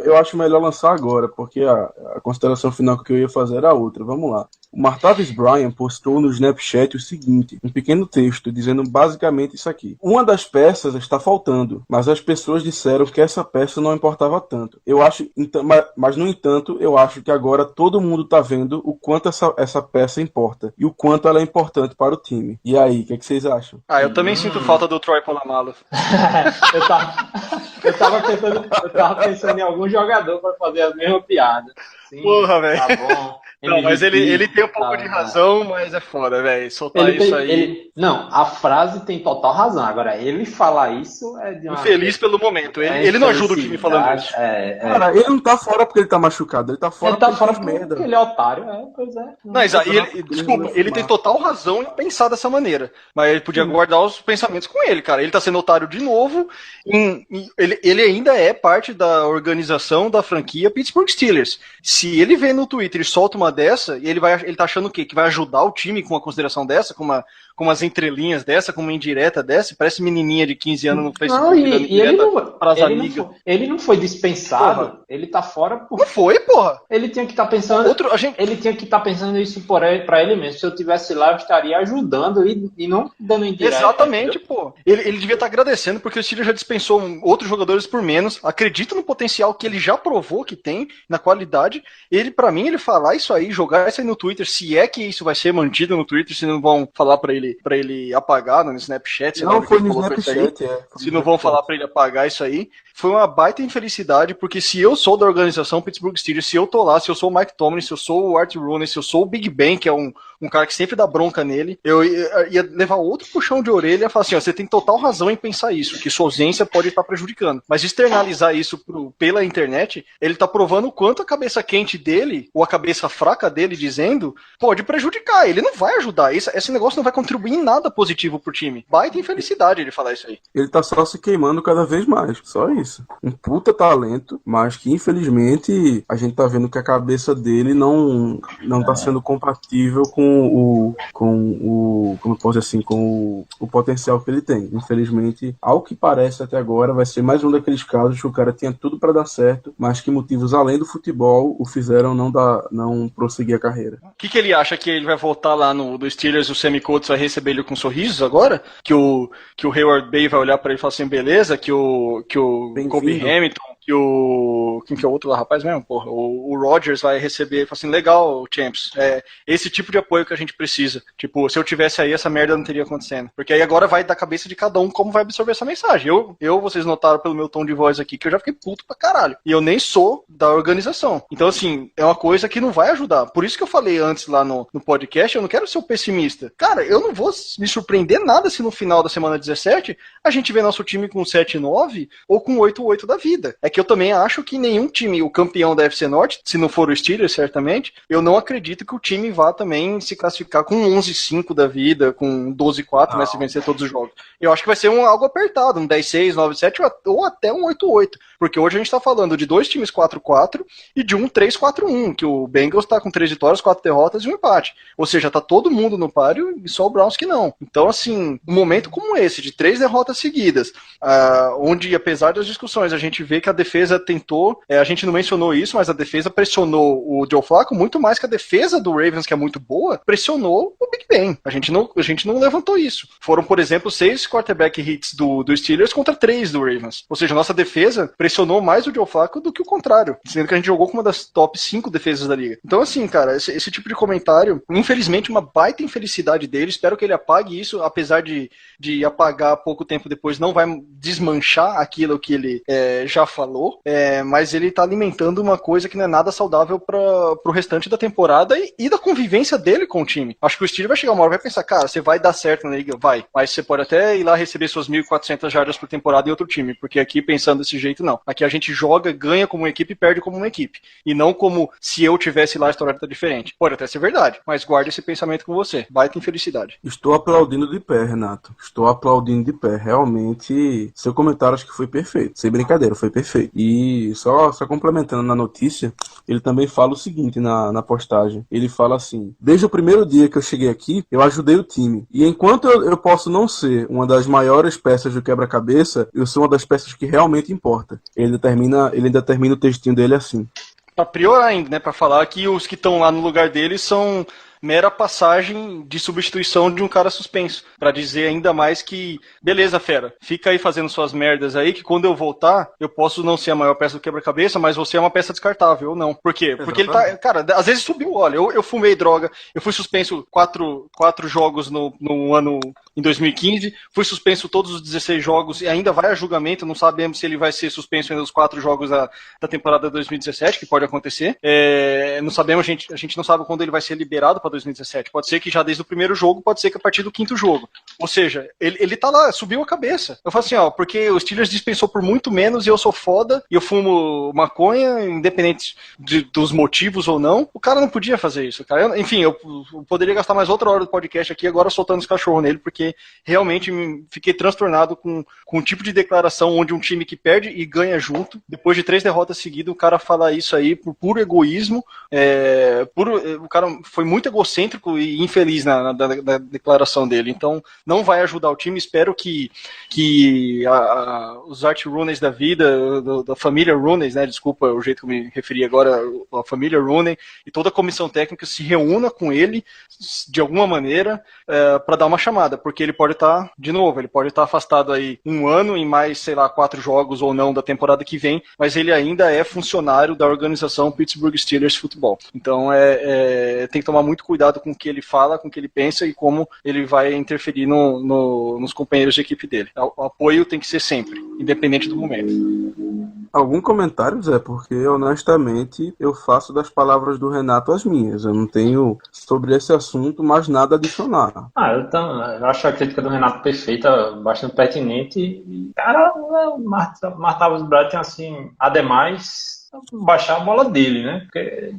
Eu acho melhor lançar agora, porque a consideração final que eu ia fazer era outra. Vamos lá. O Martavis Bryant postou no Snapchat o seguinte, um pequeno texto, dizendo basicamente isso aqui. Uma das peças está faltando, mas as pessoas disseram que essa peça não importava tanto. Eu acho, mas no entanto, eu acho que agora todo mundo está vendo o quanto essa peça importa e o quanto ela é importante para o time. E aí, o que vocês acham? Eu também sinto falta do Troy Polamalu. eu tava pensando em algum jogador para fazer a mesma piada. Sim, Porra, velho. Tá bom. Não, mas ele tem um pouco tá, de razão, mas é foda, velho. Soltar isso aí. Não, a frase tem total razão. Agora, ele falar isso é de uma... Infeliz pelo momento. Ele não ajuda o time falando isso. Cara, ele não tá fora porque ele tá machucado. Ele tá fora porque ele merda. Ele é otário. Pois é. Não, desculpa, ele tem total razão em pensar dessa maneira. Mas ele podia guardar os pensamentos com ele, cara. Ele tá sendo otário de novo. Ele ainda é parte da organização da franquia Pittsburgh Steelers. Se ele vê no Twitter e solta uma dessa, e ele tá achando o quê? Que vai ajudar o time com uma consideração dessa, com umas entrelinhas dessa, com uma indireta dessa? Parece menininha de 15 anos no Facebook. Não, ele não foi dispensado. Porra. Ele tá fora por... Não foi, porra. Ele tinha que estar pensando... Ele tinha que estar pensando isso pra ele mesmo. Se eu tivesse lá, eu estaria ajudando e não dando indireta. Exatamente, pô. Ele devia estar agradecendo, porque o Steelers já dispensou outros jogadores por menos. Acredita no potencial que ele já provou que tem, na qualidade. Pra mim, ele falar isso aí, jogar isso aí no Twitter, se é que isso vai ser mantido no Twitter, se não vão falar pra ele apagar no Snapchat. Não, foi no Snapchat, se não vão falar pra ele apagar isso aí. Foi uma baita infelicidade, porque se eu sou da organização Pittsburgh Steelers, se eu tô lá, se eu sou o Mike Tomlin, se eu sou o Art Rooney, se eu sou o Big Ben, que é um cara que sempre dá bronca nele, eu ia levar outro puxão de orelha e falar assim, ó, você tem total razão em pensar isso, que sua ausência pode estar prejudicando. Mas externalizar isso pela internet, ele tá provando o quanto a cabeça quente dele, ou a cabeça fraca dele dizendo, pode prejudicar. Ele não vai ajudar. Esse negócio não vai contribuir em nada positivo pro time. Baita infelicidade ele falar isso aí. Ele tá só se queimando cada vez mais. Só isso. Um puta talento, mas que infelizmente a gente tá vendo que a cabeça dele não tá sendo compatível com como eu posso dizer assim, com o potencial que ele tem. Infelizmente, ao que parece até agora, vai ser mais um daqueles casos que o cara tinha tudo pra dar certo, mas que motivos além do futebol o fizeram não prosseguir a carreira. O que ele acha que ele vai voltar lá do Steelers, o Sammy Coates vai receber ele com sorrisos agora? Que o Hayward Bay vai olhar pra ele e falar assim, beleza, que o Kobe Hamilton, quem que é o outro lá, rapaz mesmo, porra, o Rodgers vai receber, fala assim, legal, Champs, esse tipo de apoio que a gente precisa. Tipo, se eu tivesse aí, essa merda não teria acontecendo. Porque aí agora vai da cabeça de cada um como vai absorver essa mensagem. Vocês notaram pelo meu tom de voz aqui, que eu já fiquei puto pra caralho. E eu nem sou da organização. Então, assim, é uma coisa que não vai ajudar. Por isso que eu falei antes lá no podcast, eu não quero ser um pessimista. Cara, eu não vou me surpreender nada se no final da semana 17 a gente vê nosso time com 7-9 ou com 8-8 da vida. É que eu também acho que nenhum time, o campeão da FC Norte, se não for o Steelers, certamente, eu não acredito que o time vá também se classificar com 11-5 da vida, com 12-4, né, se vencer todos os jogos. Eu acho que vai ser algo apertado, um 10-6, 9-7 ou até um 8-8, porque hoje a gente tá falando de dois times 4-4 e de um 3-4-1, que o Bengals tá com 3 vitórias, 4 derrotas e um empate. Ou seja, tá todo mundo no páreo e só o Browns que não. Então, assim, um momento como esse, de 3 derrotas seguidas, onde, apesar das discussões, a gente vê que a defesa tentou, a gente não mencionou isso, mas a defesa pressionou o Joe Flacco muito mais que a defesa do Ravens, que é muito boa, pressionou o Big Ben. A gente não levantou isso. Foram, por exemplo, 6 quarterback hits do Steelers contra 3 do Ravens. Ou seja, a nossa defesa pressionou mais o Joe Flacco do que o contrário, sendo que a gente jogou com uma das top 5 defesas da liga. Então, assim, cara, esse tipo de comentário, infelizmente, uma baita infelicidade dele. Espero que ele apague isso, apesar de apagar pouco tempo depois, não vai desmanchar aquilo que ele já falou, mas ele tá alimentando uma coisa que não é nada saudável pro restante da temporada e da convivência dele com o time. Acho que o Steelers vai chegar uma hora e vai pensar, cara, você vai dar certo na liga? Vai, mas você pode até ir lá receber suas 1.400 jardas por temporada em outro time, porque aqui, pensando desse jeito, não. Aqui a gente joga, ganha como uma equipe e perde como uma equipe. E não como se eu tivesse lá, a história tá diferente. Pode até ser verdade, mas guarde esse pensamento com você. Baita infelicidade. Estou aplaudindo de pé, Renato. Estou aplaudindo de pé. Realmente, seu comentário acho que foi perfeito. Sem brincadeira, foi perfeito. feito. E só complementando na notícia, ele também fala o seguinte na postagem. Ele fala assim: desde o primeiro dia que eu cheguei aqui, eu ajudei o time. E enquanto eu posso não ser uma das maiores peças do quebra-cabeça, eu sou uma das peças que realmente importa. Ele ainda termina o textinho dele assim. Pra pior ainda, né? Pra falar que os que estão lá no lugar dele são mera passagem de substituição de um cara suspenso. Pra dizer ainda mais que, beleza, fera, fica aí fazendo suas merdas aí, que quando eu voltar, eu posso não ser a maior peça do quebra-cabeça, mas você é uma peça descartável, ou não. Por quê? Porque ele tá, cara, às vezes subiu, olha, eu fumei droga, eu fui suspenso quatro jogos no ano em 2015, fui suspenso todos os 16 jogos e ainda vai a julgamento, não sabemos se ele vai ser suspenso ainda os 4 jogos da temporada 2017, que pode acontecer. Não sabemos, a gente não sabe quando ele vai ser liberado para 2017. Pode ser que já desde o primeiro jogo, pode ser que a partir do 5º jogo. Ou seja, ele tá lá, subiu a cabeça. Eu falo assim, ó, porque o Steelers dispensou por muito menos e eu sou foda, e eu fumo maconha, independente dos motivos ou não, o cara não podia fazer isso, cara. Enfim, eu poderia gastar mais outra hora do podcast aqui agora soltando os cachorros nele, porque realmente fiquei transtornado com um tipo de declaração onde um time que perde e ganha junto, depois de 3 derrotas seguidas, o cara fala isso aí por puro egoísmo, o cara foi muito egocêntrico e infeliz na declaração dele, então não vai ajudar o time. Espero que os Art Rooney da vida, da família Rooney, né, desculpa o jeito que eu me referi agora, a família Rooney e toda a comissão técnica se reúna com ele de alguma maneira para dar uma chamada, porque ele pode estar, de novo, ele pode estar afastado aí 1 ano e mais, sei lá, 4 jogos ou não da temporada que vem, mas ele ainda é funcionário da organização Pittsburgh Steelers Futebol. Então tem que tomar muito cuidado com o que ele fala, com o que ele pensa e como ele vai interferir nos companheiros de equipe dele. O apoio tem que ser sempre, independente do momento. Algum comentário, Zé? Porque honestamente eu faço das palavras do Renato as minhas. Eu não tenho sobre esse assunto mais nada a adicionar. Eu acho a crítica do Renato perfeita, bastante pertinente. E, cara, o Martavis Bratton, assim, ademais, baixar a bola dele, né? Porque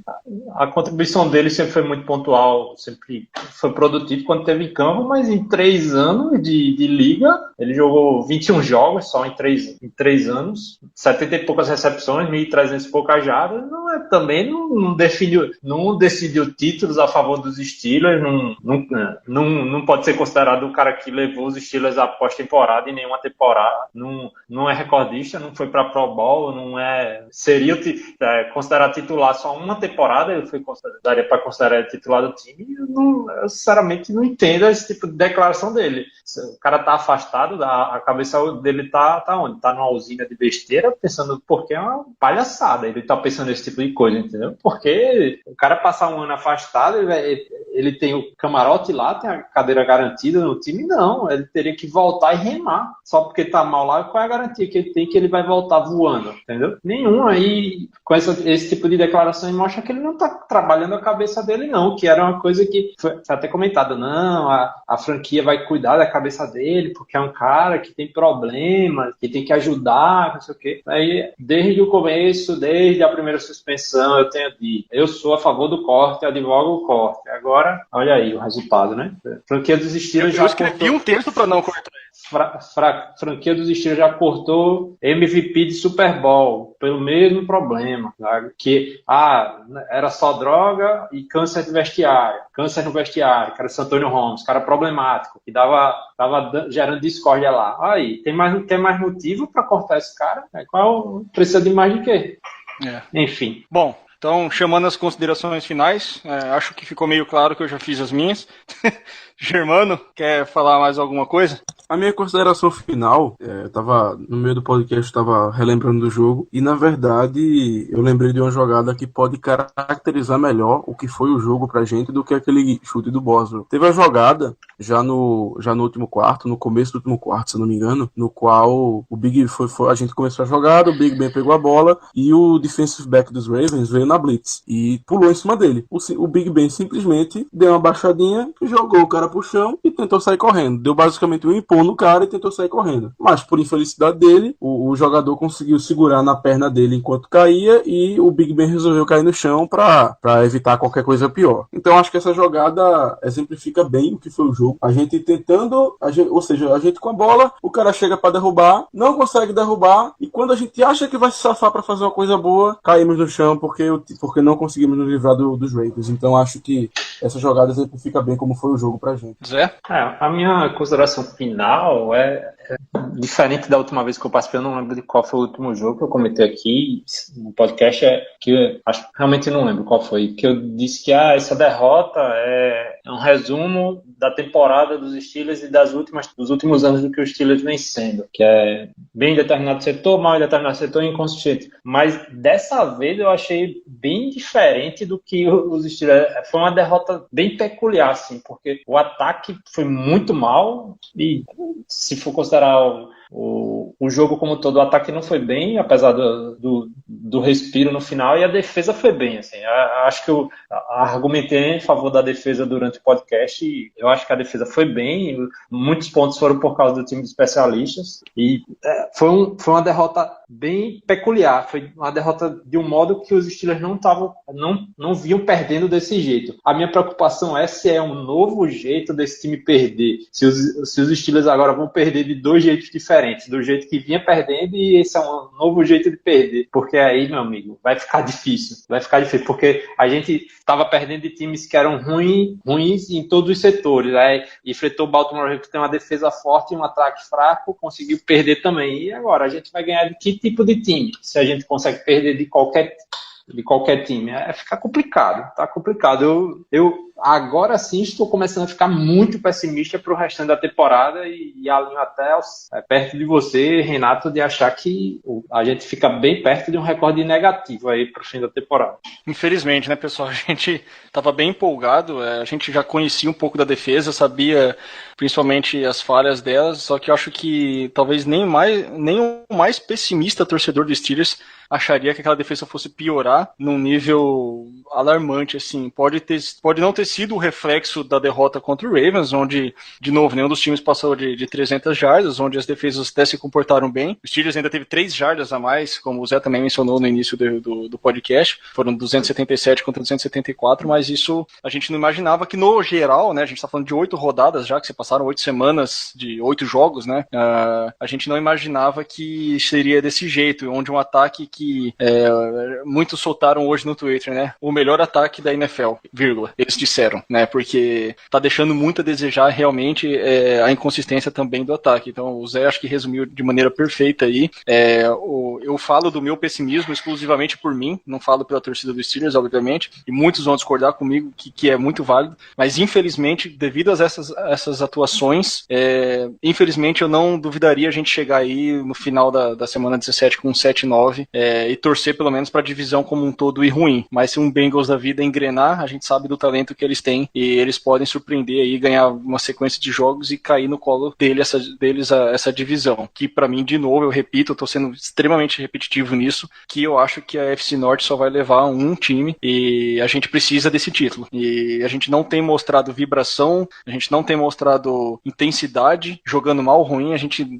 a contribuição dele sempre foi muito pontual, sempre foi produtivo quando teve em campo, mas em 3 anos de liga, ele jogou 21 jogos só em 3 anos, 70 e poucas recepções, 1.300 e poucas jardas, também não decidiu títulos a favor dos Steelers, não pode ser considerado o cara que levou os Steelers à pós-temporada em nenhuma temporada, não é recordista, não foi para Pro Bowl, seria considerar titular só uma temporada, ele daria para considerar titular do time. Eu sinceramente não entendo esse tipo de declaração dele. O cara tá afastado, a cabeça dele tá onde? Tá numa usina de besteira, pensando, porque é uma palhaçada ele tá pensando esse tipo de coisa, entendeu? Porque o cara passar 1 ano afastado, ele tem o camarote lá, tem a cadeira garantida no time, não, ele teria que voltar e remar, só porque tá mal lá, qual é a garantia que ele tem que ele vai voltar voando, entendeu? Nenhum. Aí com esse tipo de declaração mostra que ele não está trabalhando a cabeça dele, não, que era uma coisa que foi até comentada, não, a franquia vai cuidar da cabeça dele, porque é um cara que tem problemas, que tem que ajudar, não sei o quê. Aí, desde o começo, desde a primeira suspensão, eu tenho dito, eu sou a favor do corte, advogo o corte. Agora, olha aí o resultado, né? A franquia dos Steelers já escrevi um texto para não cortar isso. Franquia dos Steelers já cortou MVP de Super Bowl pelo mesmo problema, sabe? Que era só droga e câncer no vestiário, cara, Santônio Holmes, cara problemático, que tava gerando discórdia lá. Aí, tem mais motivo para cortar esse cara? Precisa de mais de quê? Enfim. Bom, então, chamando as considerações finais, acho que ficou meio claro que eu já fiz as minhas. Germano, quer falar mais alguma coisa? A minha consideração final, eu tava no meio do podcast, estava relembrando do jogo, e na verdade eu lembrei de uma jogada que pode caracterizar melhor o que foi o jogo pra gente do que aquele chute do Boswell. Teve a jogada já no último quarto, no começo do último quarto, se não me engano, no qual o Big a gente começou a jogada, o Big Ben pegou a bola e o defensive back dos Ravens veio na blitz e pulou em cima dele. O Big Ben simplesmente deu uma baixadinha, jogou o cara pro chão e tentou sair correndo. Deu basicamente um empurro no cara e tentou sair correndo. Mas, por infelicidade dele, o jogador conseguiu segurar na perna dele enquanto caía e o Big Ben resolveu cair no chão pra evitar qualquer coisa pior. Então, acho que essa jogada exemplifica bem o que foi o jogo, jogo. A gente tentando, ou seja, a gente com a bola, o cara chega para derrubar, não consegue derrubar, e quando a gente acha que vai se safar para fazer uma coisa boa, caímos no chão porque não conseguimos nos livrar dos Ravens. Então acho que essa jogada exemplifica bem como foi o jogo pra gente. Zé? A minha consideração final é diferente da última vez que eu participei, eu não lembro de qual foi o último jogo que eu comentei aqui no podcast, que realmente não lembro qual foi, que eu disse que essa derrota é um resumo da temporada dos Steelers e dos últimos anos do que os Steelers vem sendo, que é bem em determinado setor, mal em determinado setor e inconsistente. Mas dessa vez eu achei bem diferente do que os Steelers. Foi uma derrota bem peculiar, assim, porque o ataque foi muito mal e se for considerar o jogo como todo, o ataque não foi bem, apesar do respiro no final, e a defesa foi bem, assim. Acho que eu argumentei em favor da defesa durante o podcast, e eu acho que a defesa foi bem, muitos pontos foram por causa do time de especialistas, e foi uma derrota bem peculiar, foi uma derrota de um modo que os Steelers não vinham perdendo desse jeito. A minha preocupação é se é um novo jeito desse time perder, se os Steelers agora vão perder de dois jeitos diferentes, do jeito que vinha perdendo, e esse é um novo jeito de perder, porque aí, meu amigo, vai ficar difícil, porque a gente estava perdendo de times que eram ruins em todos os setores, aí enfrentou o Baltimore Ravens, que tem uma defesa forte e um ataque fraco, conseguiu perder também, e agora a gente vai ganhar de que tipo de time? Se a gente consegue perder de qualquer time, fica complicado, tá complicado. Eu agora sim estou começando a ficar muito pessimista para o restante da temporada e alinho até perto de você, Renato, de achar que a gente fica bem perto de um recorde negativo aí para o fim da temporada. Infelizmente, né, pessoal? A gente estava bem empolgado, a gente já conhecia um pouco da defesa, sabia principalmente as falhas delas, só que eu acho que talvez nem o mais pessimista torcedor do Steelers acharia que aquela defesa fosse piorar num nível alarmante, assim. Pode não ter sido o reflexo da derrota contra o Ravens, onde, de novo, nenhum dos times passou de 300 jardas, onde as defesas até se comportaram bem. O Steelers ainda teve 3 jardas a mais, como o Zé também mencionou no início do podcast. Foram 277 contra 274, mas isso a gente não imaginava que, no geral, né, a gente está falando de 8 rodadas já, que se passaram 8 semanas de 8 jogos, né, a gente não imaginava que seria desse jeito, onde um ataque que muitos soltaram hoje no Twitter, né? O melhor ataque da NFL, vírgula, eles disseram, né? Porque tá deixando muito a desejar realmente a inconsistência também do ataque. Então o Zé acho que resumiu de maneira perfeita aí. Eu falo do meu pessimismo exclusivamente por mim, não falo pela torcida do Steelers, obviamente, e muitos vão discordar comigo que é muito válido, mas infelizmente, devido a essas atuações, infelizmente eu não duvidaria a gente chegar aí no final da semana 17 com 7-9, e torcer pelo menos para a divisão como um todo ir ruim. Mas se um Bengals da vida engrenar, a gente sabe do talento que eles têm e eles podem surpreender aí, ganhar uma sequência de jogos e cair no colo deles essa divisão. Que para mim, de novo, eu repito, eu tô sendo extremamente repetitivo nisso, que eu acho que a AFC Norte só vai levar um time e a gente precisa desse título. E a gente não tem mostrado vibração, a gente não tem mostrado intensidade, jogando mal ou ruim,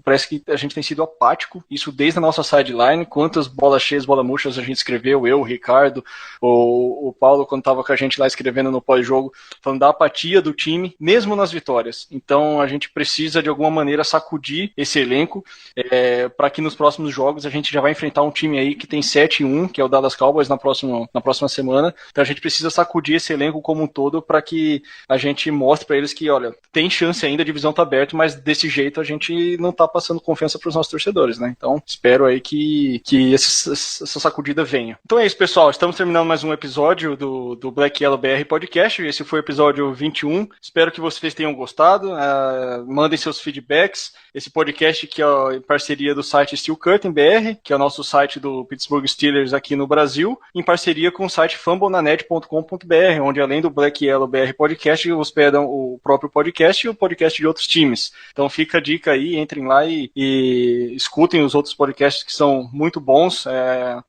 parece que a gente tem sido apático, isso desde a nossa sideline, quantas bolas cheias, bolas murchas a gente escreveu, eu, o Ricardo, o Paulo, quando estava com a gente lá escrevendo no pós-jogo, falando da apatia do time, mesmo nas vitórias. Então a gente precisa de alguma maneira sacudir esse elenco, para que nos próximos jogos a gente já vai enfrentar um time aí que tem 7-1, que é o Dallas Cowboys na próxima semana. Então a gente precisa sacudir esse elenco como um todo para que a gente mostre para eles que, olha, tem chance ainda, a divisão tá aberta, mas desse jeito a gente não tá passando confiança para os nossos torcedores, né? Então espero aí que essa sacudida venha. Então é isso, pessoal. Estamos terminando mais um episódio do Black Yellow BR Podcast. Esse foi o episódio 21. Espero que vocês tenham gostado. Mandem seus feedbacks. Esse podcast que é em parceria do site Steel Curtain BR, que é o nosso site do Pittsburgh Steelers aqui no Brasil, em parceria com o site fambonanet.com.br, onde além do Black Yellow BR Podcast, hospedam o próprio podcast e o podcast de outros times. Então fica a dica aí, entrem lá e escutem os outros podcasts que são muito bons.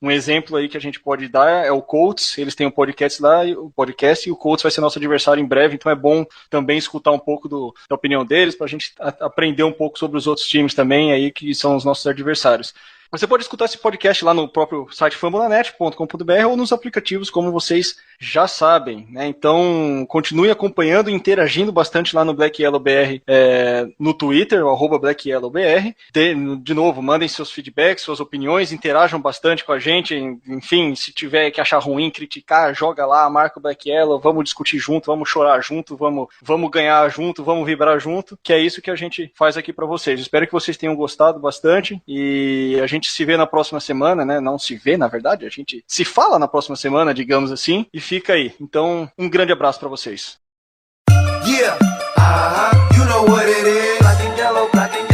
Um exemplo aí que a gente pode dar é o Colts, eles têm um podcast lá, e o Colts vai ser nosso adversário em breve, então é bom também escutar um pouco da opinião deles, para a gente aprender um pouco sobre os outros times também aí que são os nossos adversários. Você pode escutar esse podcast lá no próprio site fambonanet.com.br ou nos aplicativos, como vocês já sabem, né? Então, continue acompanhando e interagindo bastante lá no Black Yellow BR, no Twitter, o @BlackYellowBR. De novo, mandem seus feedbacks, suas opiniões, interajam bastante com a gente. Enfim, se tiver que achar ruim, criticar, joga lá, marca o Black Yellow, vamos discutir junto, vamos chorar junto, vamos ganhar junto, vamos vibrar junto, que é isso que a gente faz aqui pra vocês. Espero que vocês tenham gostado bastante e a gente se vê na próxima semana, né? Não se vê, na verdade, a gente se fala na próxima semana, digamos assim, e fica aí. Então, um grande abraço pra vocês. Yeah, you know what it is. Black and yellow, black and yellow.